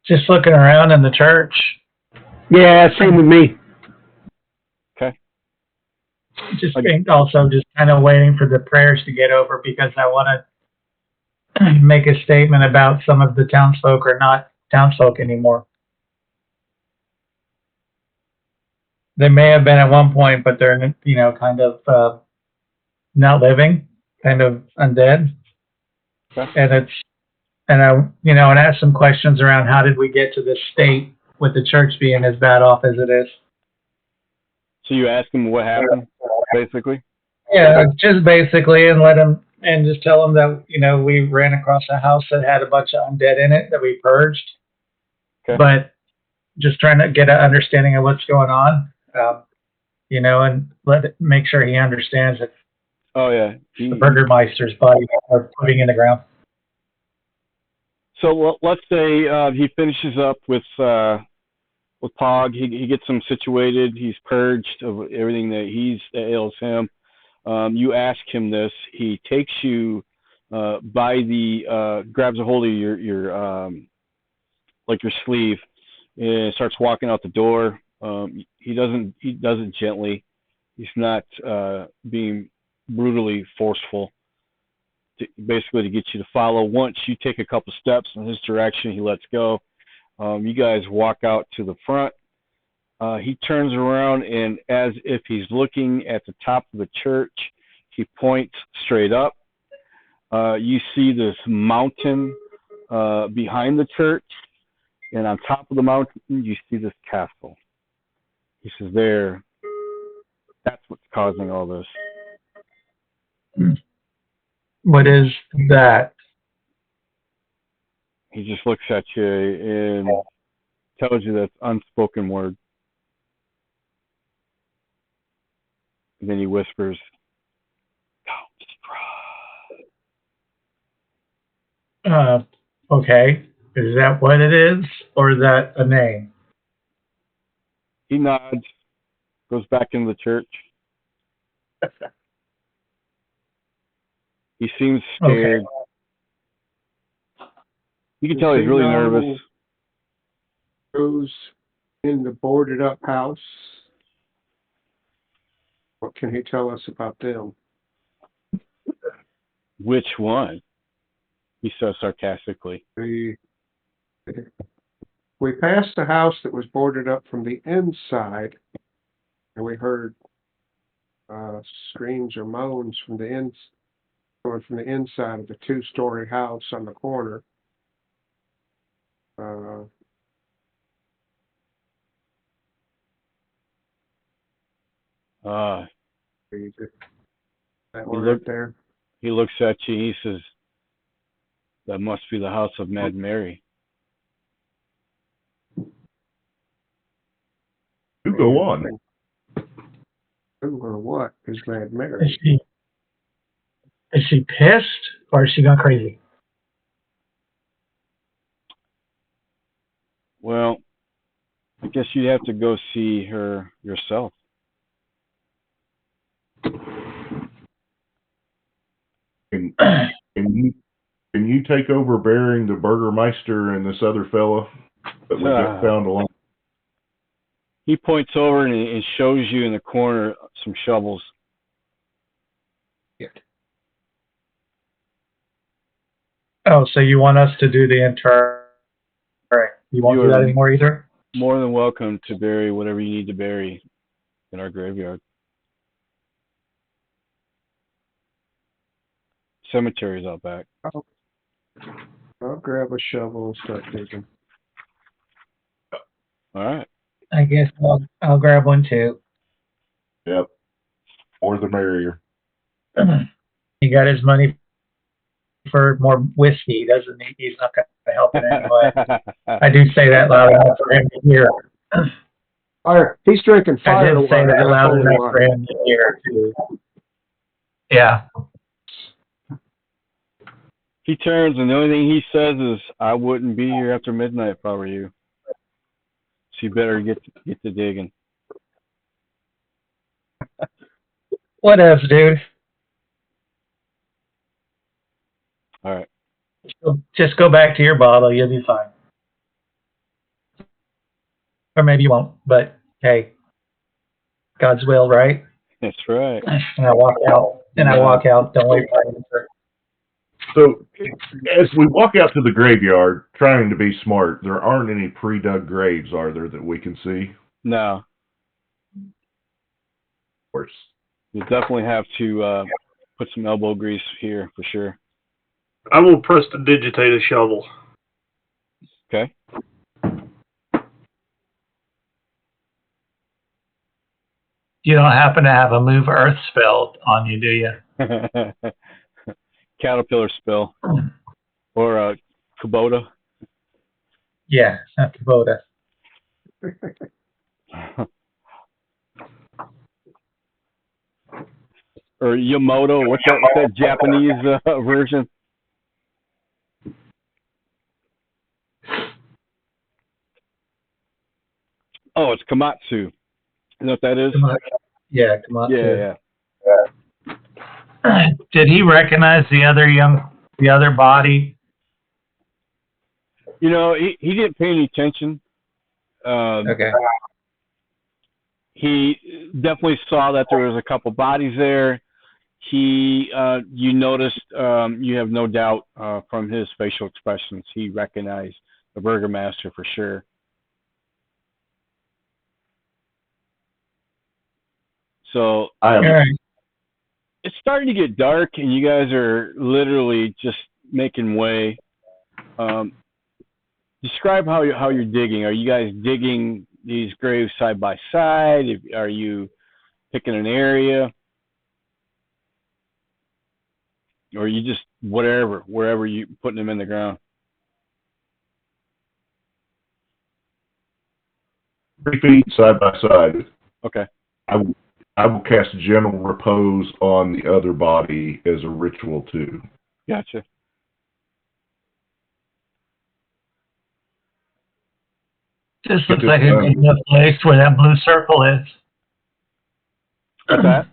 Just looking around in the church. Yeah, same with me. Okay. Just also just kind of waiting for the prayers to get over because I want to make a statement about some of the townsfolk are not townsfolk anymore. They may have been at one point, but they're, kind of not living, kind of undead. Okay. And I ask some questions around how did we get to this state with the church being as bad off as it is. So you ask him what happened, basically? Yeah, just basically, and just tell them that, we ran across a house that had a bunch of undead in it that we purged. Okay. But just trying to get an understanding of what's going on, and make sure he understands that. Oh, yeah. The Burgomaster's body are putting in the ground. So let's say he finishes up with Pog. He gets him situated. He's purged of everything that ails him. You ask him this. He takes you by grabs a hold of your sleeve and starts walking out the door. He does it gently. He's not being brutally forceful. Basically to get you to follow. Once you take a couple steps in his direction, he lets go. You guys walk out to the front. He turns around, and as if he's looking at the top of the church, he points straight up. You see this mountain behind the church, and on top of the mountain, you see this castle. He says, that's what's causing all this. What is that? He just looks at you and tells you that's unspoken word. And then he whispers, "Don't cry." Okay. Is that what it is, or is that a name? He nods, goes back into the church. He seems scared. Okay. You can tell he's really nervous. Who's in the boarded up house? What can he tell us about them? Which one? He says sarcastically. We passed the house that was boarded up from the inside, and we heard screams or moans coming from the inside of the two-story house on the corner. Uh, is it that one right there? He looks at you and he says, "That must be the house of Mad Mary." You go on. Who or what is Mad Is Mary? she pissed or is she gone crazy? Well, I guess you have to go see her yourself. Can you take over bearing the Burgomaster and this other fella that we just found along? He points over and shows you in the corner some shovels. Oh, so you want us to do the inter? You won't do that anymore either? More than welcome to bury whatever you need to bury in our graveyard. Cemeteries out back. I'll grab a shovel and start digging. All right. I guess I'll grab one too. Yep. More the merrier. He got his money for more whiskey, doesn't he? He's not going to help it anyway. I do say that loud enough for him to hear. He's drinking I fire. did say that loud enough for him to hear too. Yeah. He turns and the only thing he says is, "I wouldn't be here after midnight if I were you. So you better get to digging." What else, dude? All right. Just go back to your bottle. You'll be fine. Or maybe you won't, but hey, God's will, right? That's right. And I walk out. Don't wait for an answer. So, as we walk out to the graveyard, trying to be smart, there aren't any pre-dug graves, are there, that we can see? No. Of course. You definitely have to put some elbow grease here for sure. I will prestidigitate a shovel. Okay. You don't happen to have a move earth spell on you, do you? Caterpillar spell. Or a Kubota. Yeah, not Kubota. Or Yamoto. What's that Japanese version? Oh, it's Komatsu. You know what that is? Yeah, Komatsu. Yeah. Did he recognize the other body? You know, he didn't pay any attention. Okay. He definitely saw that there was a couple bodies there. You noticed, you have no doubt from his facial expressions, he recognized the Burgomaster for sure. So it's starting to get dark, and you guys are literally just making way. Describe how you're digging. Are you guys digging these graves side by side? Are you picking an area? Or are you just wherever you putting them in the ground? 3 feet side by side. Okay. I will cast Gentle Repose on the other body as a ritual too. Gotcha. This looks like a good enough place where that blue circle is. What's that?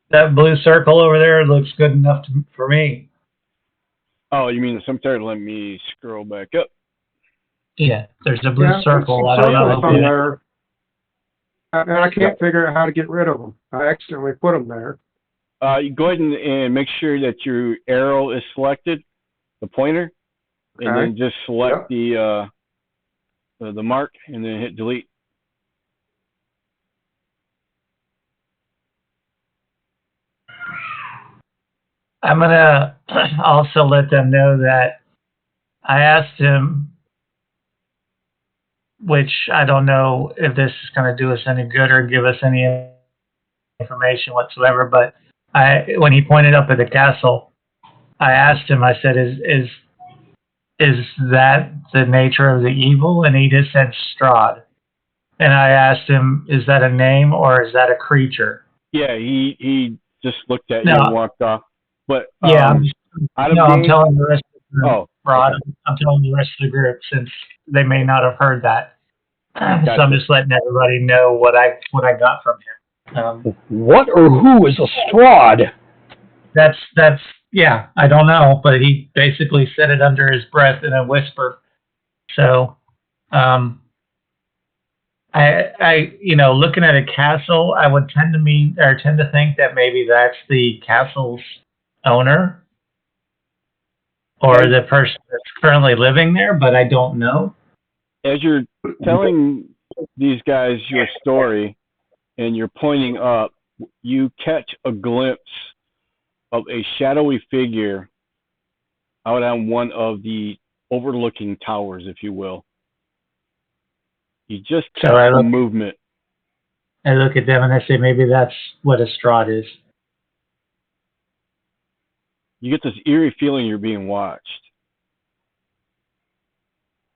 That blue circle over there looks good enough for me. Oh, you mean the cemetery? Let me scroll back up. Yeah, there's a blue circle. I don't know. From there. And I can't figure out how to get rid of them. I accidentally put them there. You go ahead and make sure that your arrow is selected, the pointer, and then just select the mark, and then hit delete. I'm gonna also let them know that I asked him which I don't know if this is going to do us any good or give us any information whatsoever. But when he pointed up at the castle, I asked him. I said, "Is that the nature of the evil?" And he just said Strahd. And I asked him, "Is that a name or is that a creature?" Yeah, he just looked at you No. and walked off. But Yeah, I'm telling the rest of the group, Oh, Rod. okay. I'm telling the rest of the group since they may not have heard that. So I'm Gotcha. just letting everybody know what I got from him. What or who is a Strahd? That's yeah, I don't know, but he basically said it under his breath in a whisper. So, I looking at a castle, I would tend to think that maybe that's the castle's owner or Okay. the person that's currently living there, but I don't know. As you're telling these guys your story and you're pointing up, you catch a glimpse of a shadowy figure out on one of the overlooking towers, if you will. You just catch So the movement. I look at them and I say, maybe that's what a Strahd is. You get this eerie feeling you're being watched.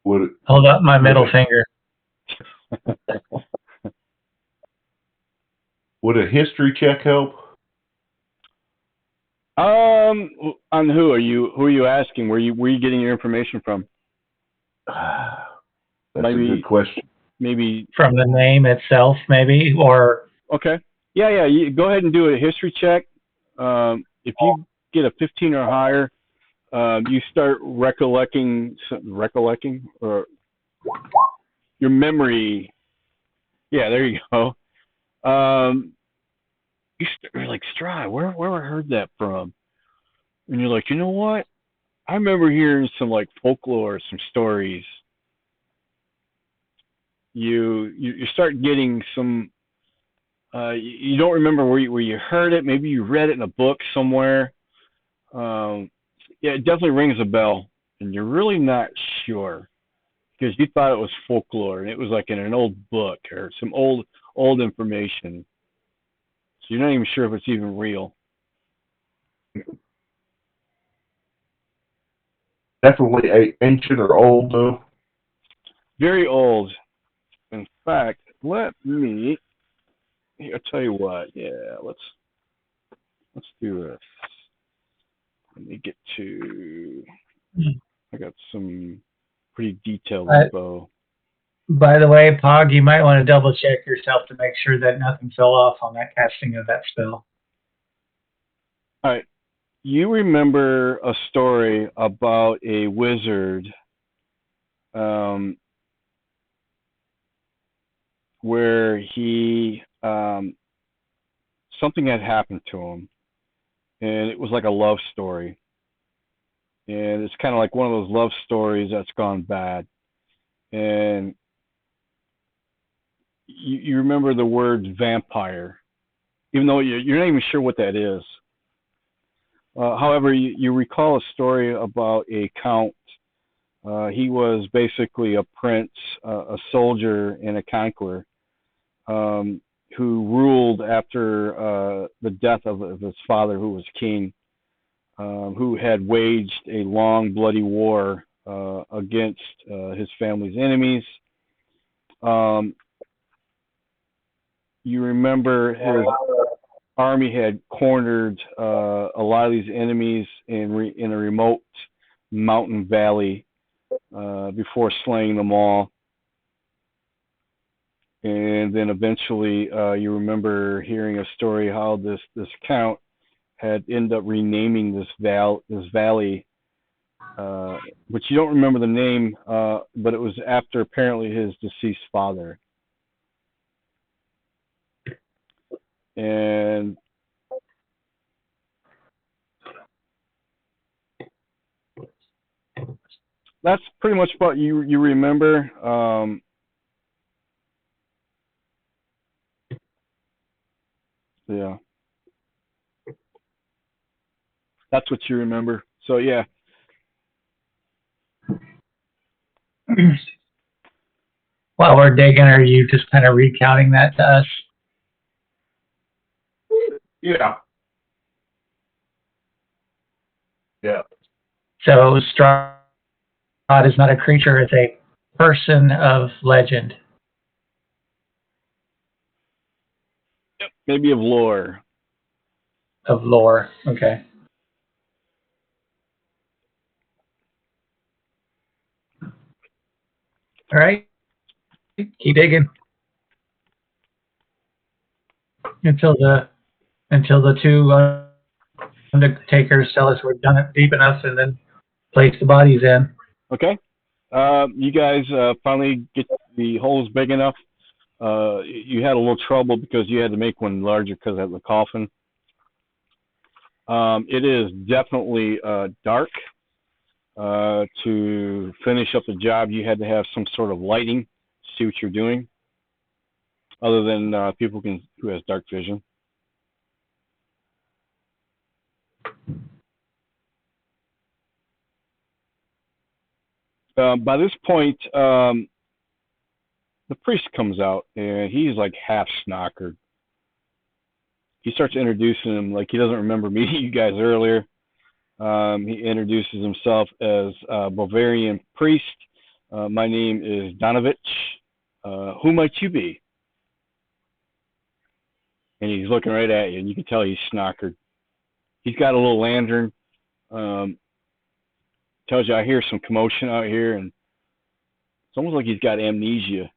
Hold up my middle finger. Would a history check help? On who are you asking? Where you getting your information from? That's a good question. Maybe from the name itself, maybe, or okay. Yeah. You go ahead and do a history check. If you get a 15 or higher, you start recollecting or your memory. Yeah, there you go. You're like, Strahd, where I heard that from? And you're like, you know what? I remember hearing some like folklore, some stories. You start getting some. You don't remember where you heard it. Maybe you read it in a book somewhere. Yeah, it definitely rings a bell, and you're really not sure because you thought it was folklore and it was like in an old book or some old information. So you're not even sure if it's even real. Definitely ancient or old, though. Very old. In fact, I'll tell you what. Yeah, let's do this. Let me get to. I got some pretty detailed info. By the way, Pog, you might want to double check yourself to make sure that nothing fell off on that casting of that spell. All right. You remember a story about a wizard where he something had happened to him, and it was like a love story. And it's kind of like one of those love stories that's gone bad. And you remember the word vampire, even though you're not even sure what that is. However, you recall a story about a count. He was basically a prince, a soldier, and a conqueror who ruled after the death of his father, who was king, who had waged a long, bloody war against his family's enemies. You remember his army had cornered a lot of these enemies in a remote mountain valley before slaying them all. And then eventually you remember hearing a story how this count had ended up renaming this valley, which you don't remember the name, but it was after apparently his deceased father. And that's pretty much what you remember. Yeah, that's what you remember. So yeah. while we're digging, are you just kind of recounting that to us? Yeah. Yeah. So Strahd is not a creature, it's a person of legend. Yep. Maybe of lore. Of lore, okay. All right, keep digging until the two undertakers tell us we're done it deep enough, and then place the bodies in. Okay. You guys finally get the holes big enough. You had a little trouble because you had to make one larger because of the coffin. It is definitely dark. To finish up the job, you had to have some sort of lighting to see what you're doing, other than people who has dark vision. By this point, the priest comes out, and he's like half snockered. He starts introducing him like he doesn't remember meeting you guys earlier. He introduces himself as Bavarian priest. My name is Donovich. Who might you be? And he's looking right at you, and you can tell he's snockered. He's got a little lantern. Tells you I hear some commotion out here, and it's almost like he's got amnesia.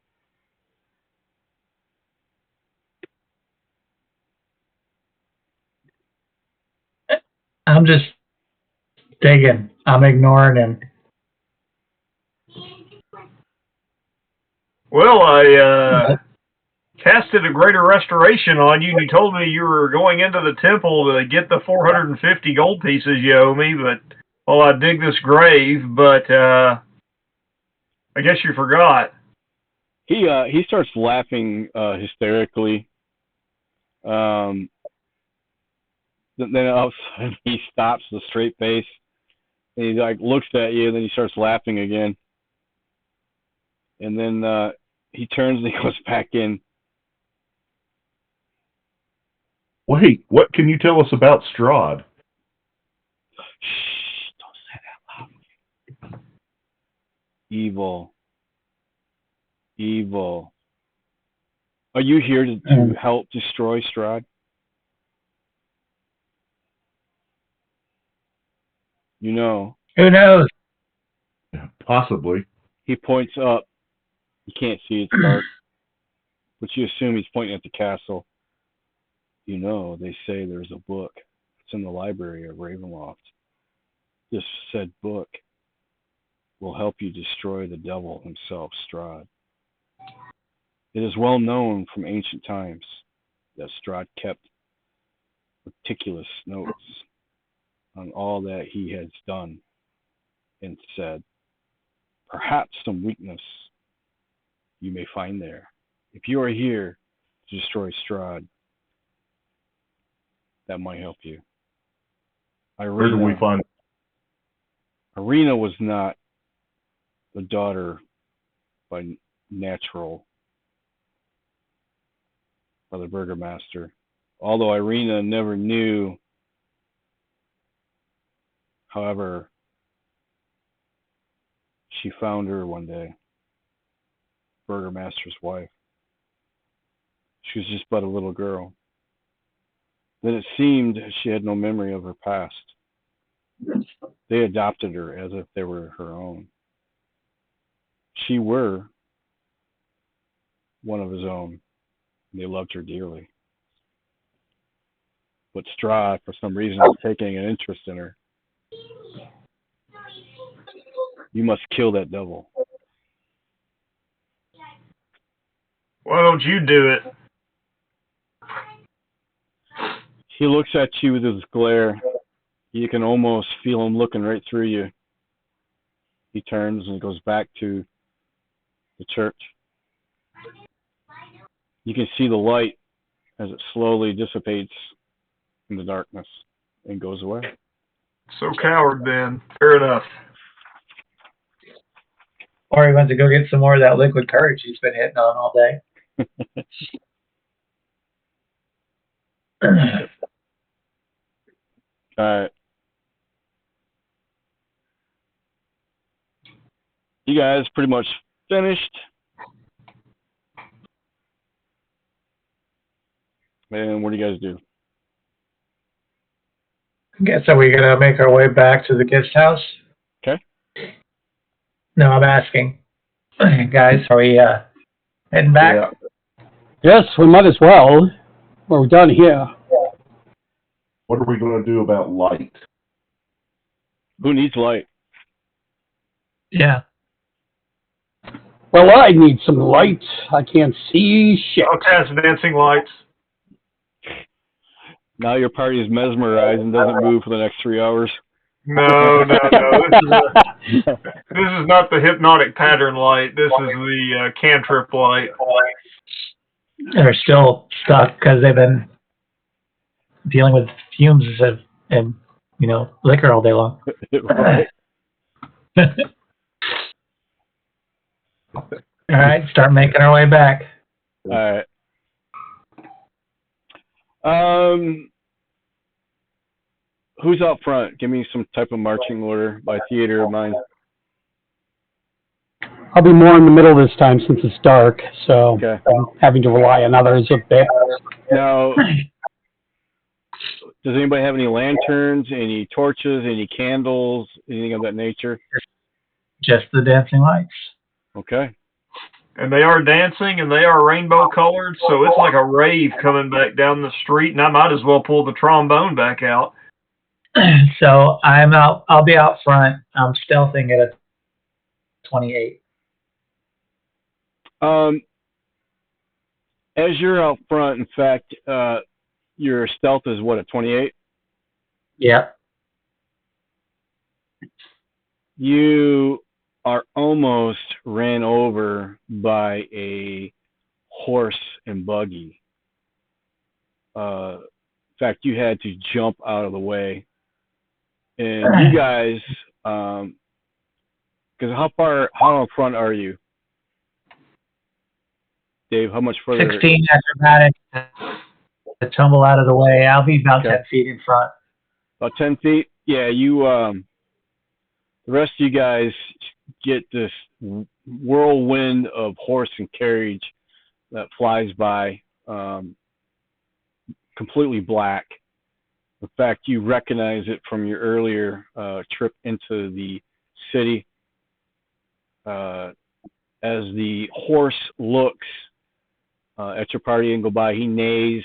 I'm just digging. I'm ignoring him. Well, I casted a greater restoration on you, and you told me you were going into the temple to get the 450 gold pieces you owe me, but, well, I dig this grave, but I guess you forgot. He starts laughing hysterically. Then all of a sudden he stops with a straight face, and he like looks at you, and then he starts laughing again. And then he turns and he goes back in. Wait, what can you tell us about Strahd? Shh, don't say that loud. Evil. Evil. Are you here to help destroy Strahd? You know. Who knows? Possibly. He points up. You can't see, it's dark. But you assume he's pointing at the castle. You know, they say there's a book. It's in the library of Ravenloft. This said book will help you destroy the devil himself, Strahd. It is well known from ancient times that Strahd kept meticulous notes on all that he has done and said. Perhaps some weakness you may find there. If you are here to destroy Strahd, that might help you. Where do we find? Irina was not the daughter by natural of the Burgomaster. Although Irina never knew, however, she found her one day, Burgomaster's wife. She was just but a little girl. Then it seemed she had no memory of her past. They adopted her as if they were her own. She were one of his own. They loved her dearly. But Strahd, for some reason, is taking an interest in her. You must kill that devil. Why don't you do it? He looks at you with his glare. You can almost feel him looking right through you. He turns and goes back to the church. You can see the light as it slowly dissipates in the darkness and goes away. So coward then. Fair enough. Or he went to go get some more of that liquid courage he's been hitting on all day. All right. You guys pretty much finished. And what do you guys do? I guess are we gonna make our way back to the guest house? Okay. No, I'm asking. Guys, are we heading back? Yeah. Yes, we might as well. We're done here. What are we going to do about light? Who needs light? Yeah. Well, I need some light. I can't see shit. I'll cast dancing lights. Now your party is mesmerized and doesn't move for the next 3 hours. No. This is not the hypnotic pattern light. This is the cantrip light. They're still stuck because they've been dealing with fumes and liquor all day long. Right. All right, start making our way back. All right. Who's out front? Give me some type of marching order by theater of mind. I'll be more in the middle this time since it's dark, so Okay. I'm having to rely on others a bit. Now, does anybody have any lanterns, any torches, any candles, anything of that nature? Just the dancing lights. Okay. And they are dancing, and they are rainbow colored, so it's like a rave coming back down the street, and I might as well pull the trombone back out. So I'll be out front. I'm stealthing at a 28. As you're out front, in fact, your stealth is what, a 28? Yeah. You are almost ran over by a horse and buggy. In fact, you had to jump out of the way. And you guys, because how in front are you? Dave, how much further? 16 acrobatics to tumble out of the way. I'll be about 10 feet in front. About 10 feet? Yeah, you, the rest of you guys get this whirlwind of horse and carriage that flies by, completely black. In fact, you recognize it from your earlier trip into the city. As the horse looks at your party and go by, he neighs,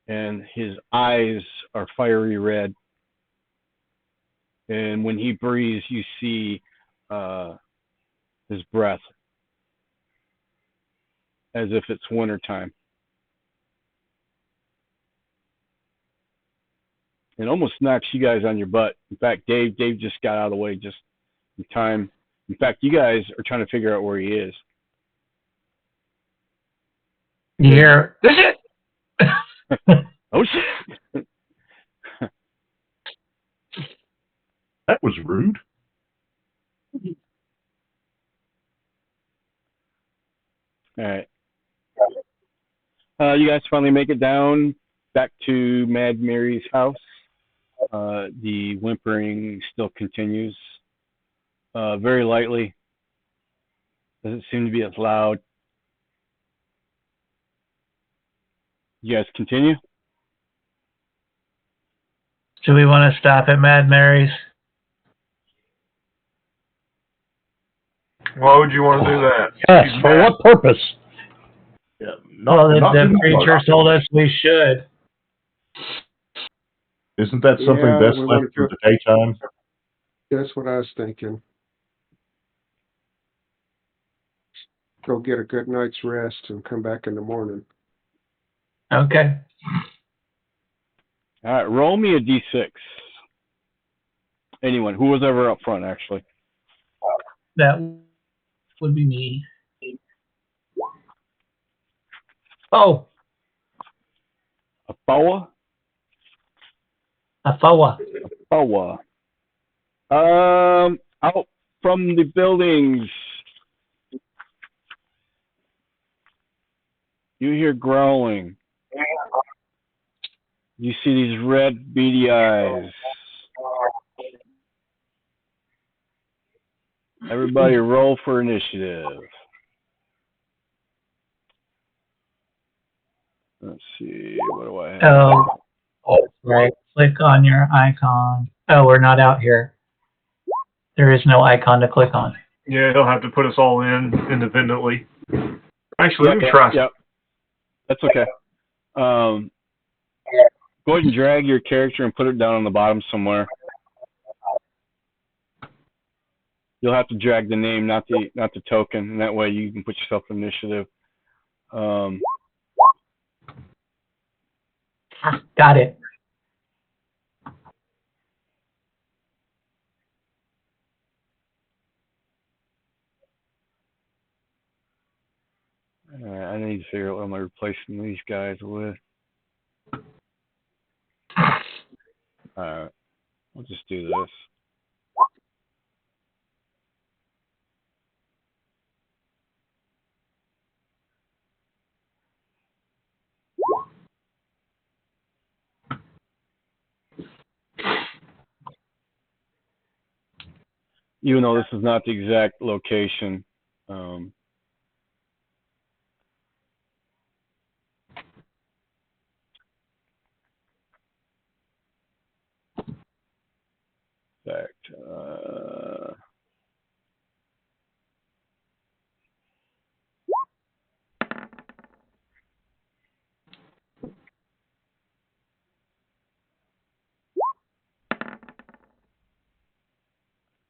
and his eyes are fiery red. And when he breathes, you see his breath as if it's wintertime. It almost knocks you guys on your butt. In fact, Dave just got out of the way just in time. In fact, you guys are trying to figure out where he is. You hear, this it! Oh, shit! That was rude. All right. You guys finally make it down back to Mad Mary's house. The whimpering still continues. Very lightly. Doesn't seem to be as loud. You guys continue? Do we want to stop at Mad Mary's? Why would you want to do that? Yes, for what purpose? Yeah, Well, the preacher told us we should. Isn't that something Yeah, best we left wanted for to- the daytime? That's what I was thinking. Go get a good night's rest and come back in the morning. Okay. All right, roll me a d6. Anyone, who was ever up front, actually. That would be me. Oh, A boa? a FOA. Boa. Out from the buildings You hear growling. You see these red beady eyes. Everybody roll for initiative. Let's see, what do I have? Oh, right. Click on your icon. Oh, we're not out here. There is no icon to click on. Yeah, he'll have to put us all in independently. Actually, let me try. Yep. That's okay. Go ahead and drag your character and put it down on the bottom somewhere. You'll have to drag the name, not the token, and that way you can put yourself in initiative. Got it. I need to figure out what am I replacing these guys with. Alright, we'll just do this. Even though this is not the exact location.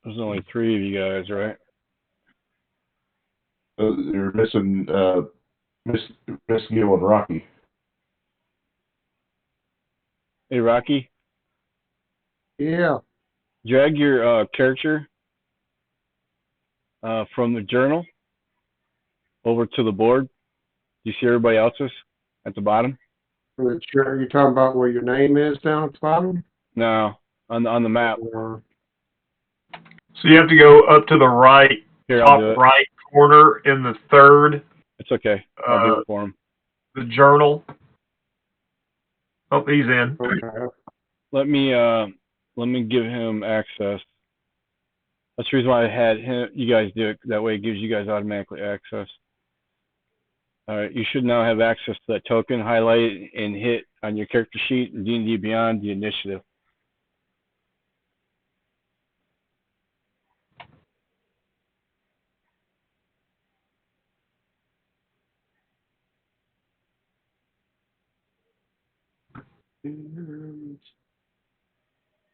There's only 3 of you guys, right? You're missing Miss Gill and Rocky. Hey, Rocky, Yeah. drag your character from the journal over to the board. Do you see everybody else's at the bottom? Sure, you're talking about where your name is down at the bottom? No, on the map. Or, So you have to go up to the right, Here, top I'll do it. right corner in the third, It's okay. I'll do it for him. the journal. Oh, he's in. okay. Let me give him access. That's the reason why I had you guys do it. That way it gives you guys automatically access. All right, you should now have access to that token. Highlight it and hit on your character sheet and D&D Beyond the initiative.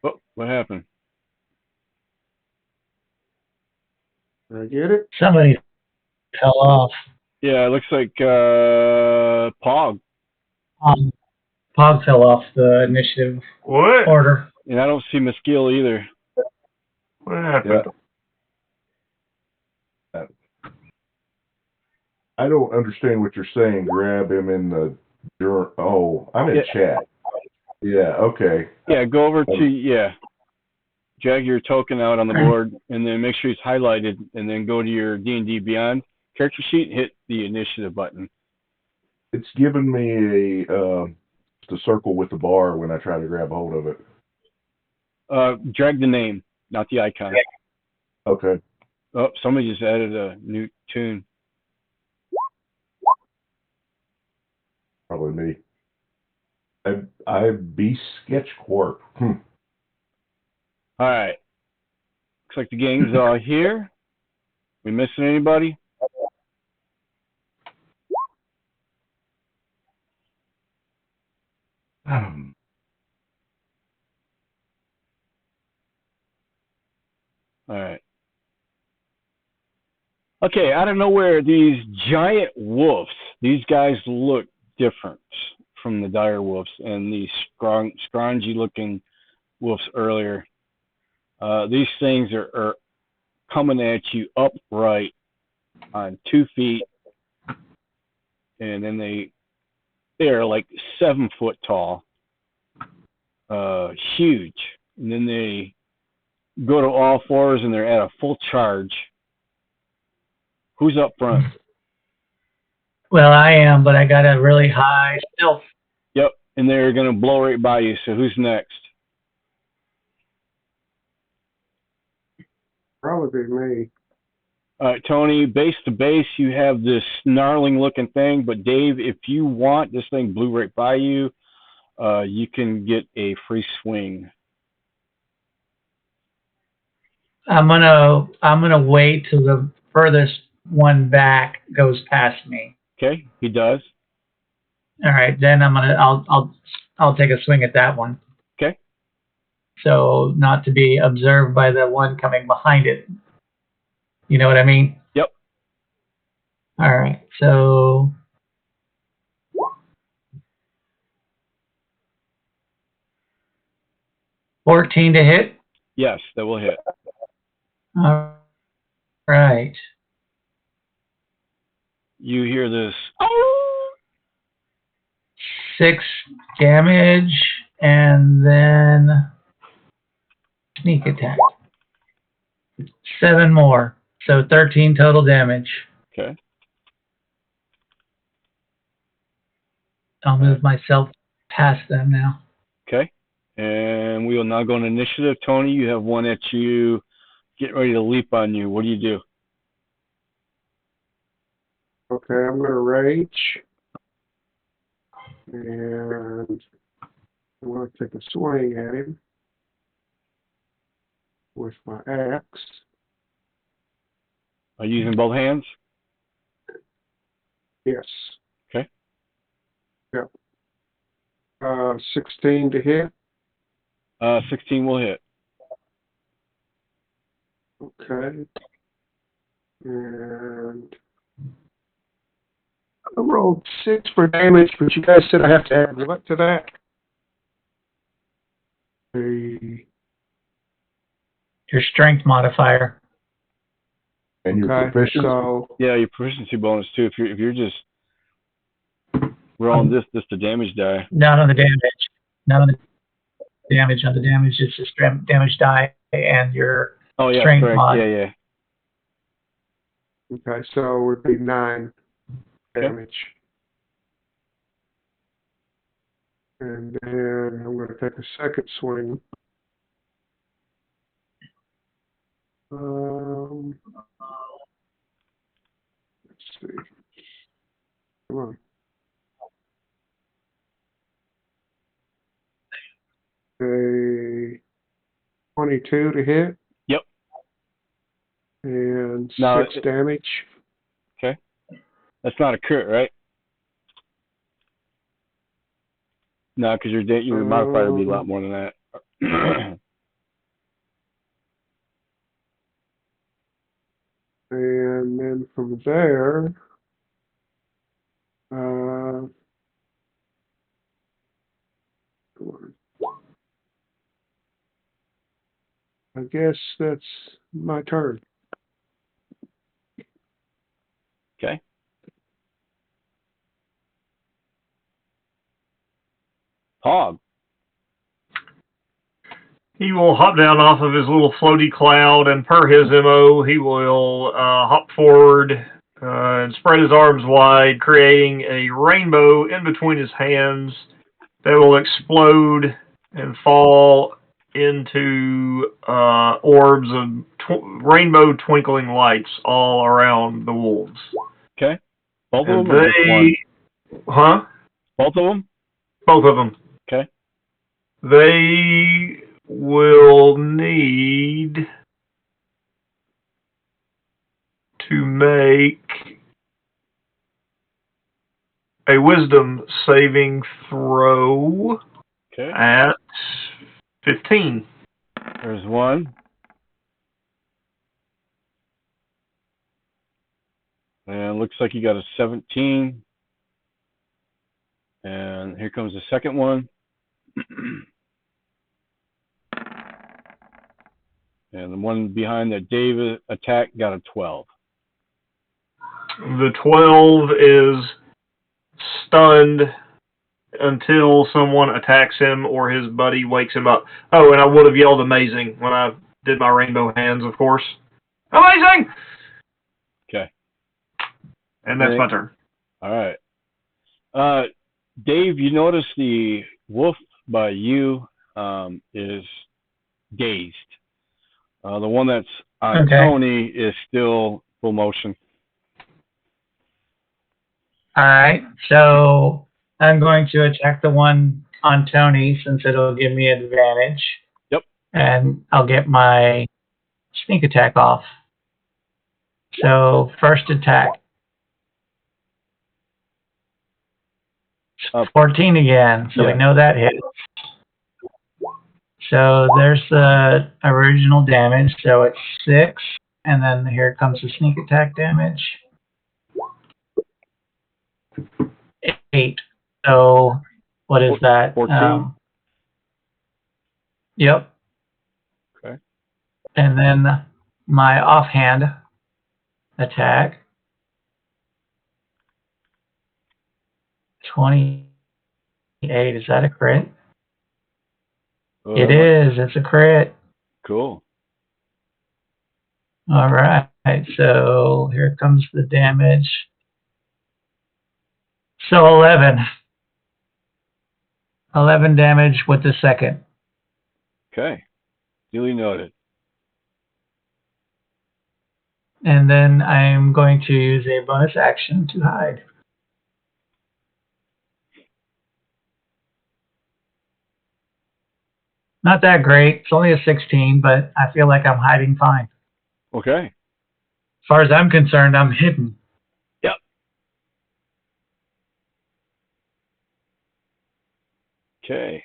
Oh, what happened? Did I get it? Somebody fell off. Yeah, it looks like Pog. Pog fell off the initiative What? order. And I don't see Miss Gill either. What happened? Yeah. I don't understand what you're saying. Grab him in the journal. Oh, I'm in chat. Yeah, okay. Yeah, go over to, drag your token out on the board, and then make sure it's highlighted, and then go to your D&D Beyond character sheet, hit the initiative button. It's giving me the circle with the bar when I try to grab hold of it. Drag the name, not the icon. Okay. Oh, somebody just added a new tune. Probably me. I be sketch quark. All right. Looks like the gang's all here. We missing anybody? All right. Okay, out of nowhere, these giant wolves, these guys look different from the dire wolves and these scroungy looking wolves earlier. These things are coming at you upright on 2 feet, and then they are like 7 foot tall, huge, and then they go to all fours and they're at a full charge. Who's up front? Well, I am, but I got a really high stealth. Yep, and they're going to blow right by you. So who's next? Probably be me. All right, Tony, base to base, you have this snarling looking thing, but Dave, if you want, this thing blew right by you, you can get a free swing. I'm gonna wait till the furthest one back goes past me. Okay, he does. All right, then I'll take a swing at that one. Okay. So not to be observed by the one coming behind it. You know what I mean? Yep. All right, so 14 to hit. Yes, that will hit. All right. You hear this. 6 damage, and then sneak attack. 7 more, so 13 total damage. Okay. I'll move myself past them now. Okay. And we will now go on initiative. Tony, you have one at you. Get ready to leap on you. What do you do? Okay, I'm going to rage. And I'm going to take a swing at him with my axe. Are you using both hands? Yes. Okay. Yep. 16 to hit. 16 will hit. Okay. And I rolled 6 for damage, but you guys said I have to add what to that? Your strength modifier. And your Okay, proficiency. so Yeah, your proficiency bonus too. If you're just rolling this the damage die. Not on the damage. Not on the damage. On the damage, it's just damage die and your Oh yeah, strength correct. mod. Yeah. okay, so it would be 9 damage. And then I'm going to take a second swing. Let's see. Come on. A 22 to hit. Yep. And No, 6 damage. Okay. That's not a crit, right? No, because your modifier would be a lot more than that. And then from there, I guess that's my turn. Okay. Hog. He will hop down off of his little floaty cloud, and per his MO, he will hop forward and spread his arms wide, creating a rainbow in between his hands that will explode and fall into orbs of rainbow twinkling lights all around the wolves. Okay. Both of And them or just one? Huh? Both of them? Both of them. Okay. They will need to make a wisdom saving throw at 15. There's one. And looks like you got a 17. And here comes the second one. And the one behind that David attacked got a 12. The 12 is stunned until someone attacks him or his buddy wakes him up. Oh, and I would have yelled amazing when I did my rainbow hands, of course. Amazing! Okay. And that's my turn. All right. Dave, you notice the wolf by you is dazed. The one that's on Okay. Tony is still full motion. All right. So I'm going to attack the one on Tony since it'll give me advantage. Yep. And I'll get my sneak attack off. So first attack. 14 again. So Yeah. we know that hits. So there's the original damage. So it's 6. And then here comes the sneak attack damage. 8. So what is that? 14? Yep. Okay. And then my offhand attack. 28. Is that a crit? It is. It's a crit. Cool. All right. So here comes the damage. So 11. 11 damage with the second. Okay. Duly noted. And then I'm going to use a bonus action to hide. Not that great. It's only a 16, but I feel like I'm hiding fine. Okay. As far as I'm concerned, I'm hidden. Yep. Okay.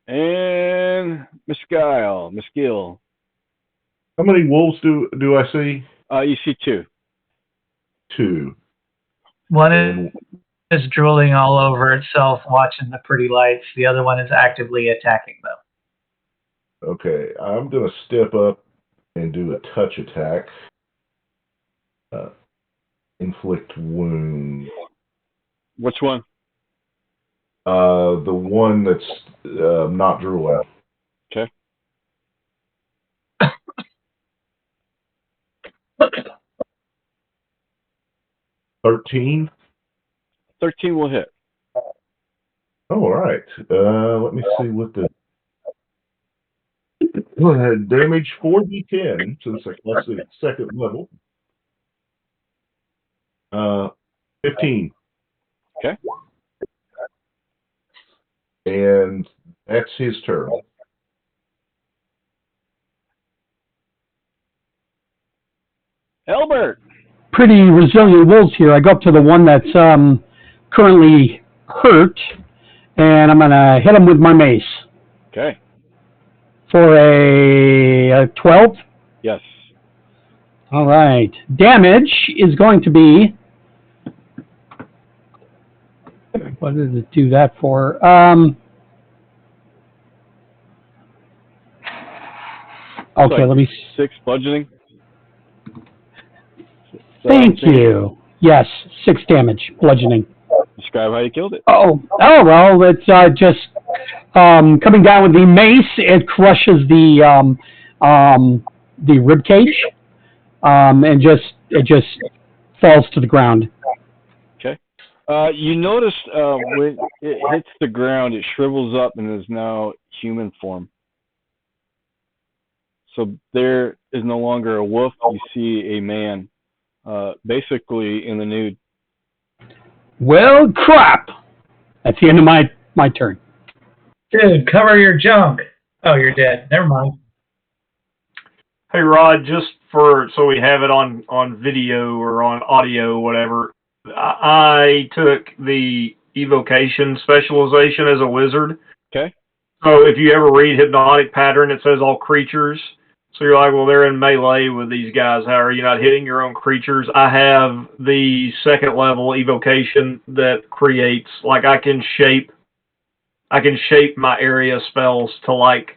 And Miss Guile, Miss Gill. How many wolves do I see? You see 2. 2. One And is drooling all over itself, watching the pretty lights. The other one is actively attacking them. okay, I'm gonna step up and do a touch attack. Inflict wound. Which one? The one that's not drooling. Okay. $13. 13 will hit. All right. Let me see what the damage 4d10 since let's see, second level. 15. Okay. And that's his turn. Albert. Pretty resilient wolves here. I go up to the one that's currently hurt, and I'm going to hit him with my mace. Okay. For a 12? Yes. All right. Damage is going to be... What did it do that for? Okay, let me... 6 bludgeoning. Thank you. Yes, 6 damage, bludgeoning. Describe how you killed it. Oh, well, it's just coming down with the mace. It crushes the rib cage, and it just falls to the ground. Okay. You notice when it hits the ground, it shrivels up and is now human form. So there is no longer a wolf. You see a man, basically in the nude. Well, crap. That's the end of my turn. Dude, cover your junk. Oh, you're dead. Never mind. Hey, Rod, just so we have it on video or on audio, whatever, I took the evocation specialization as a wizard. Okay. So if you ever read Hypnotic Pattern, it says all creatures. So you're like, well, they're in melee with these guys. How are you not hitting your own creatures? I have the second level evocation that creates, like, I can shape my area spells to, like,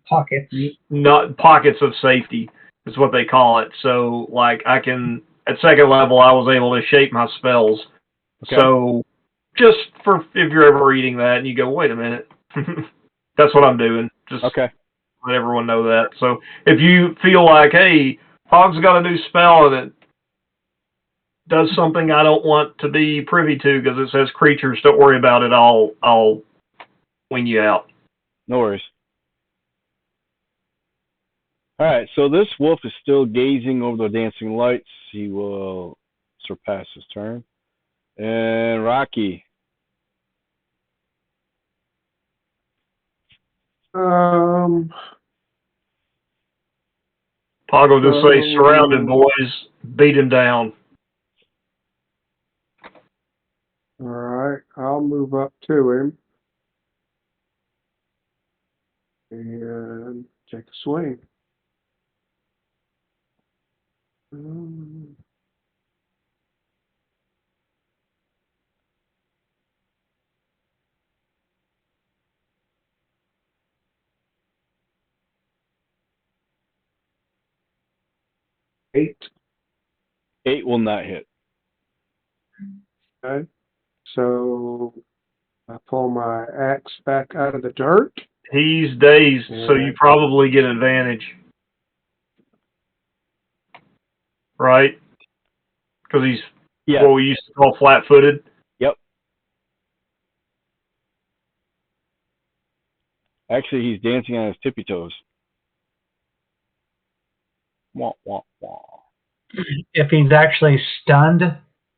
Pockets. not pockets of safety is what they call it. So, like, I can, at second level, I was able to shape my spells. Okay. So just for if you're ever reading that and you go, wait a minute, that's what I'm doing. Just Okay. let everyone know that. So if you feel like, hey, Hog's got a new spell and does something I don't want to be privy to because it says creatures, don't worry about it. I'll wing you out. No worries. All right, so this wolf is still gazing over the dancing lights. He will surpass his turn. And Rocky. Um, Pog will just say, surrounded, boys. Beat him down. all right, I'll move up to him and take a swing. 8. 8 will not hit. Okay. So I pull my axe back out of the dirt. He's dazed, so you probably get advantage. Right? Because he's what we used to call flat-footed. Yep. Actually, he's dancing on his tippy toes. Wah, wah, wah. If he's actually stunned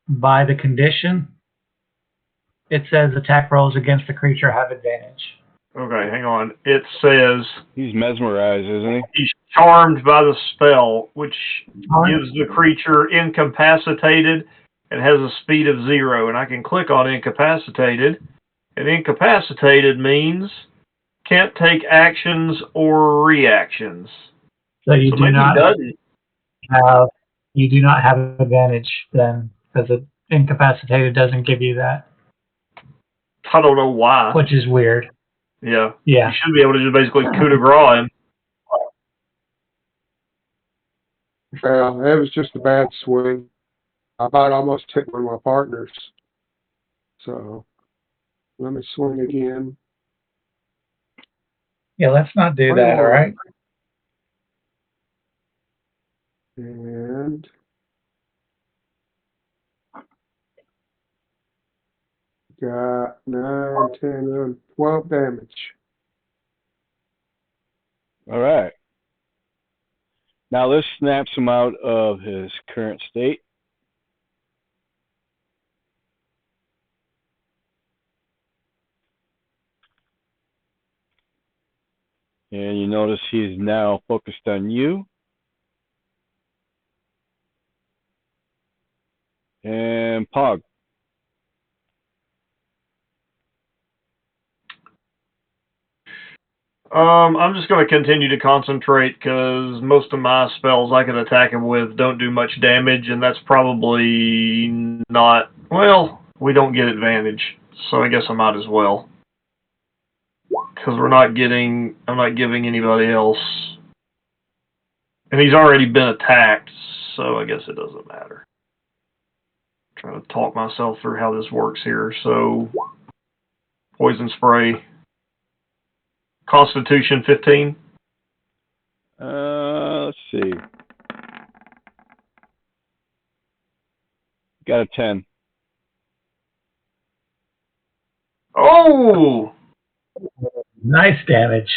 by the condition, it says attack rolls against the creature have advantage. Okay, hang on. It says he's mesmerized, isn't he? He's charmed by the spell, which gives the creature incapacitated and has a speed of 0. And I can click on incapacitated. And incapacitated means can't take actions or reactions. So you do not have advantage then, because incapacitated doesn't give you that. I don't know why. Which is weird. Yeah. Yeah. You should be able to just basically coup de grace him. Well, it was just a bad swing. I about almost hit one of my partners. So let me swing again. Yeah, let's not do that, all right? And got 9, 10, 12 damage. All right. Now this snaps him out of his current state. And you notice he's now focused on you. And Pog. I'm just going to continue to concentrate because most of my spells I can attack him with don't do much damage, and that's probably not... Well, we don't get advantage, so I guess I might as well. Because I'm not giving anybody else. And he's already been attacked, so I guess it doesn't matter. I'm trying to talk myself through how this works here. So, poison spray. Constitution 15. Let's see. Got a 10. Oh! Nice damage.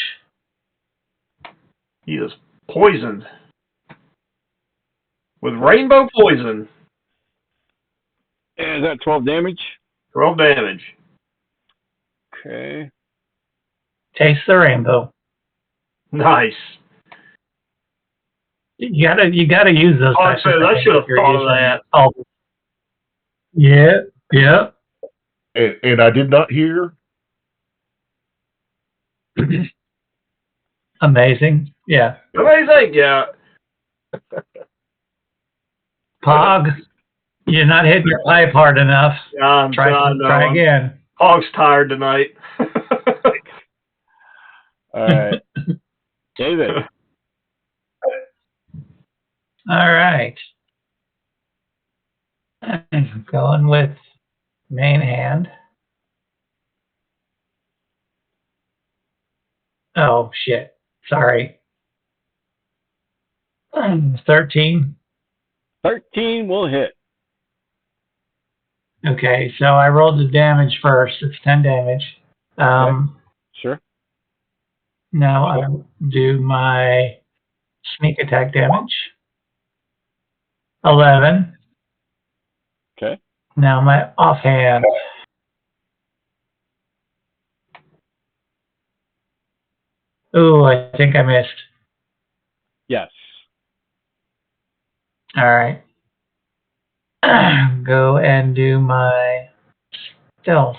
He is poisoned. With rainbow poison. And is that 12 damage? 12 damage. Okay. Taste the rainbow. Nice. You gotta use those. I should have thought of that. Oh. Yeah. And I did not hear. Amazing. Yeah. Amazing. Yeah. Pog, you're not hitting your pipe hard enough. Yeah, try again. Pog's tired tonight. All right. David. All right. I'm going with main hand. Oh, shit. Sorry. 13. 13 will hit. Okay, so I rolled the damage first. It's 10 damage. Sure. Now I'll do my sneak attack damage. 11. Okay. Now my offhand. Ooh, I think I missed. Yes. All right. Go and do my stealth.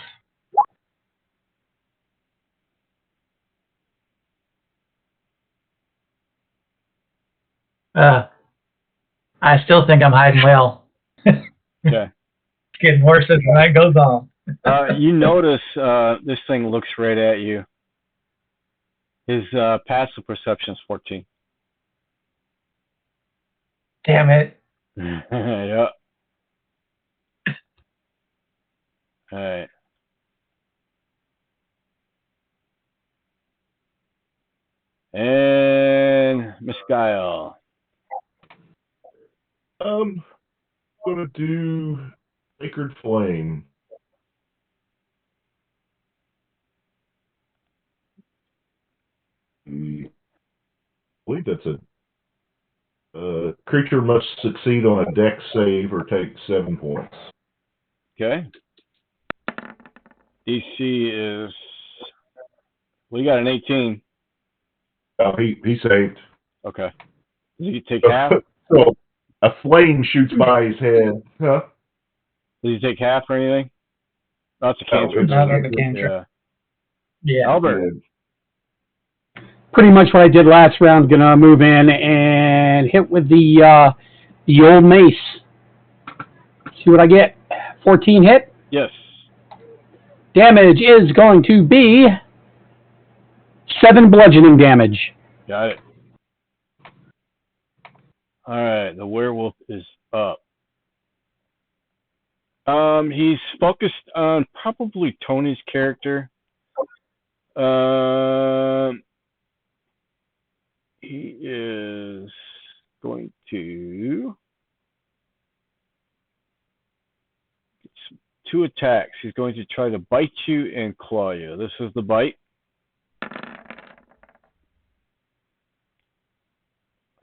I still think I'm hiding well. Okay. It's getting worse as the night goes on. You notice this thing looks right at you. His passive perception is 14. Damn it. Yeah. All right. And Miss Guile. Gonna do Sacred Flame. I believe that's a creature must succeed on a dex save or take 7 points. Okay. DC is, well, you got an 18. Oh, he saved. Okay. Does he take half? So a flame shoots by his head. Huh? Does he take half or anything? Oh, it's a cantrip. Not on the cantrip. Yeah. Albert. Pretty much what I did last round. Gonna move in and hit with the old mace. See what I get. 14 hit. Yes. Damage is going to be 7 bludgeoning damage. Got it. All right, the werewolf is up. He's focused on probably Tony's character. He is going to get 2 attacks. He's going to try to bite you and claw you. This is the bite.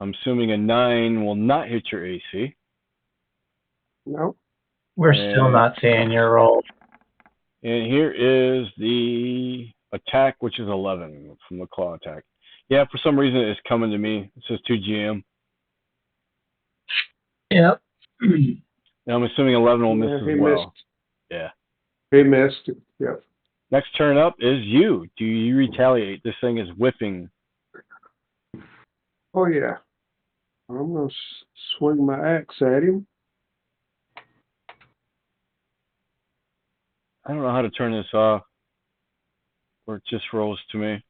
I'm assuming a 9 will not hit your AC. No. We're still not seeing your roll. And here is the attack, which is 11 from the claw attack. Yeah, for some reason it's coming to me. It says 2GM. Yep. And I'm assuming 11 will miss as well. Missed. Yeah. He missed. Yep. Next turn up is you. Do you retaliate? This thing is whipping. Oh, yeah. I'm going to swing my axe at him. I don't know how to turn this off, or it just rolls to me.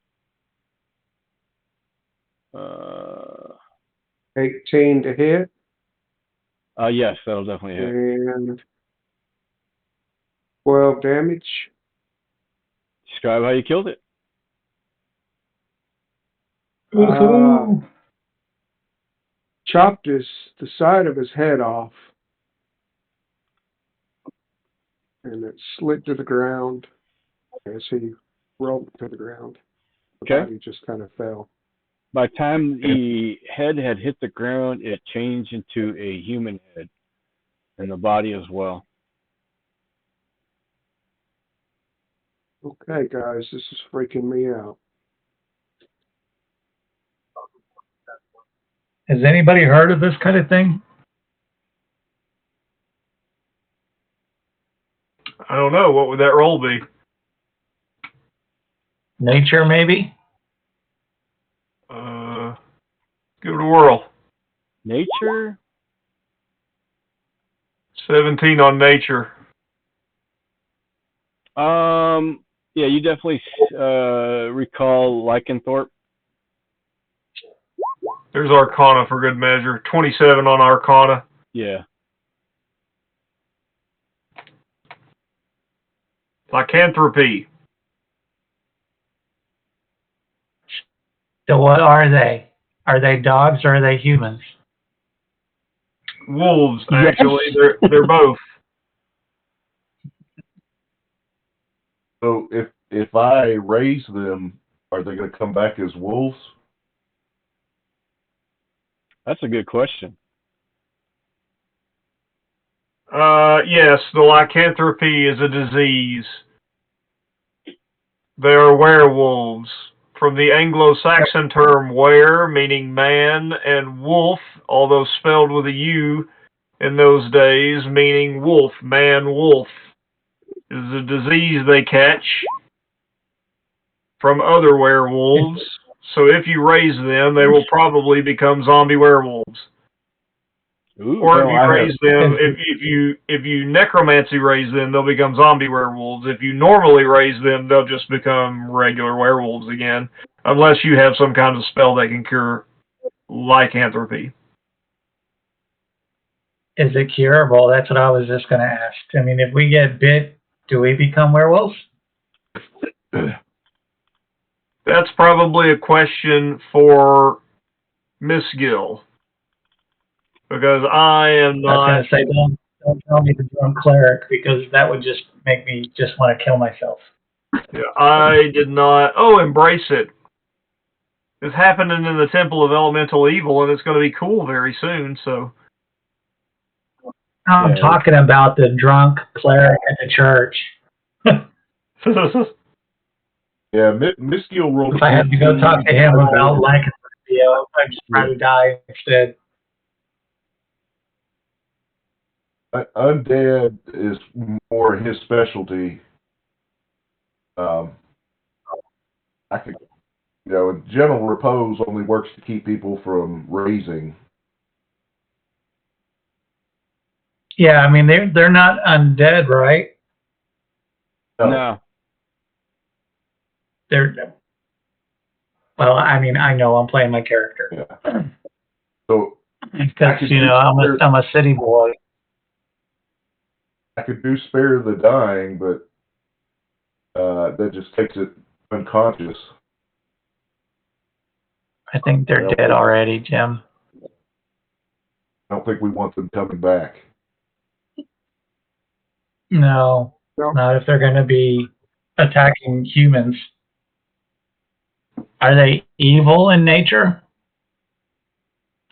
18 to hit. Yes, that'll definitely hit. And 12 damage. Describe how you killed it. Chopped the side of his head off. And it slid to the ground as he rolled to the ground. The body just kind of fell. By the time the head had hit the ground, it changed into a human head, and the body as well. Okay, guys, this is freaking me out. Has anybody heard of this kind of thing? I don't know. What would that roll be? Nature, maybe? Give it a whirl. Nature? 17 on nature. Yeah, you definitely recall Lycanthrope. There's Arcana for good measure. 27 on Arcana. Yeah. Lycanthropy. So what are they? Are they dogs or are they humans? Wolves, Yes. actually. They're both. So if I raise them, are they going to come back as wolves? That's a good question. Yes, the lycanthropy is a disease. They are werewolves. From the Anglo-Saxon term were, meaning man, and wolf, although spelled with a U in those days, meaning wolf, man-wolf, is a disease they catch from other werewolves. So if you raise them, they will probably become zombie werewolves. Ooh. Or if you raise them, if you necromancy raise them, they'll become zombie werewolves. If you normally raise them, they'll just become regular werewolves again, unless you have some kind of spell that can cure lycanthropy. Is it curable? That's what I was just going to ask. I mean, if we get bit, do we become werewolves? That's probably a question for Miss Gill, because I am I was not. going to say, don't tell me the drunk cleric, because that would just make me just want to kill myself. Yeah, I did not. Oh, embrace it. It's happening in the Temple of Elemental Evil, and it's going to be cool very soon. So. I'm talking about the drunk cleric at the church. Yeah, Miss Gill rolled. If I had to go talk to him about lycanthropy, I'd just rather die instead. Undead is more his specialty. I could, general repose only works to keep people from raising. Yeah, I mean they're not undead, right? No. Well, I mean, I know I'm playing my character. Yeah. So because I'm a city boy. I could do spare the dying, but that just takes it unconscious. I think they're dead already, Jim. I don't think we want them coming back. No, not if they're going to be attacking humans. Are they evil in nature?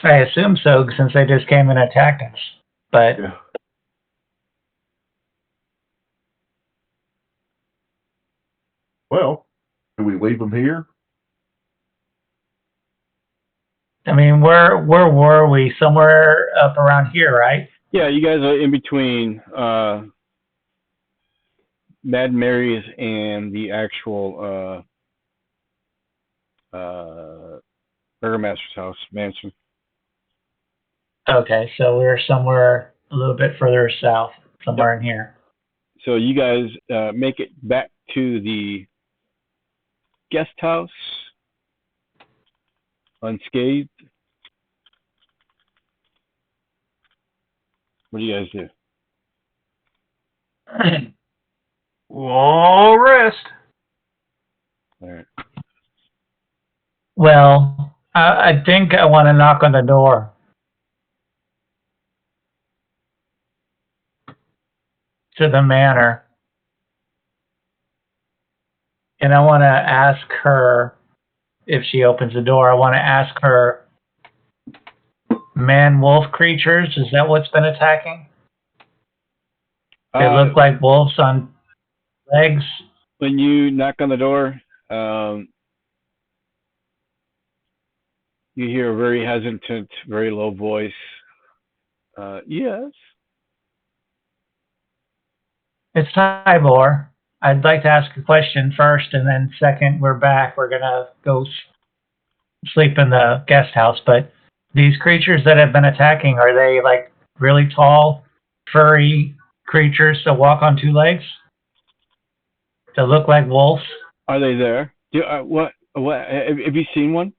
I assume so, since they just came and attacked us. But yeah. Well, do we leave them here? I mean, where were we? Somewhere up around here, right? Yeah, you guys are in between Mad Mary's and the actual Burgomaster's house, mansion. Okay, so we're somewhere a little bit further south, somewhere in here. So you guys make it back to the guest house unscathed. What do you guys do? Long rest. All right. Well, I think I want to knock on the door. To the manor. And I want to ask her, if she opens the door, I want to ask her, man-wolf creatures, is that what's been attacking? They look like wolves on legs. When you knock on the door, you hear a very hesitant, very low voice. Yes. It's Tybor. I'd like to ask a question first, and then second, we're back. We're going to go sleep in the guest house. But these creatures that have been attacking, are they like really tall, furry creatures that walk on two legs? That look like wolves? Are they there? What have you seen one?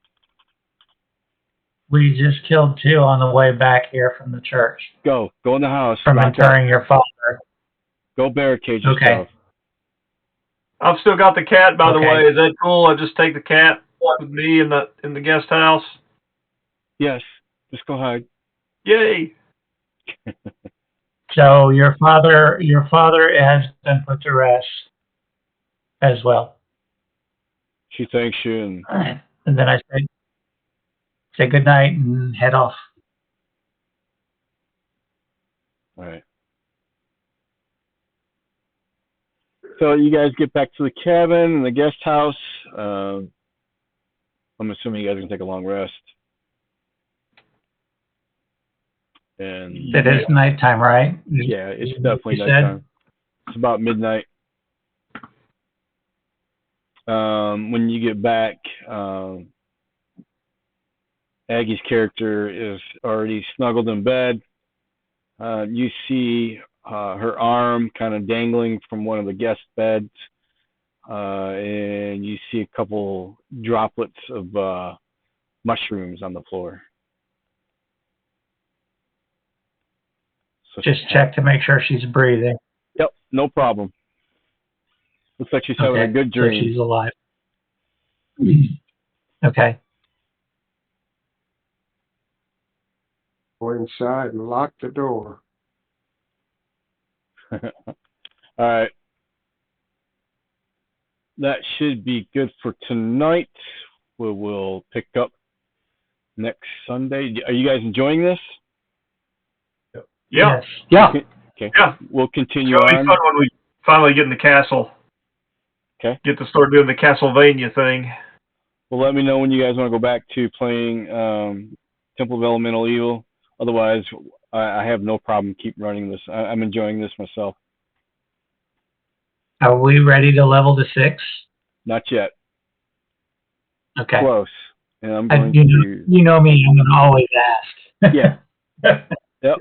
We just killed two on the way back here from the church. Go in the house. From interring your father. Go barricade yourself. Okay. I've still got the cat, by the way. Is that cool? I just take the cat with me in the guest house. Yes. Just go hide. Yay. So your father has been put to rest. as well. She thanks you, and And then I say good night and head off. all right. So you guys get back to the cabin and the guest house. I'm assuming you guys can take a long rest. And It is nighttime, right? yeah, it's definitely You nighttime. It's about midnight. When you get back, Aggie's character is already snuggled in bed. You see her arm kind of dangling from one of the guest beds, and you see a couple droplets of mushrooms on the floor. So just check to make sure she's breathing. Yep, no problem. Looks like she's having a good dream. So she's alive. Okay. Go inside and lock the door. All right. That should be good for tonight. We will pick up next Sunday. Are you guys enjoying this? Yeah. Yes. Yeah. Okay. Yeah. We'll continue It'll be on. fun when we finally get in the castle. Okay. Get to start doing the Castlevania thing. Well, let me know when you guys want to go back to playing Temple of Elemental Evil. Otherwise, I have no problem keep running this. I'm enjoying this myself. Are we ready to level to 6? Not yet. Okay. Close. And I'm going You know me, I'm going to always ask. Yeah. Yep.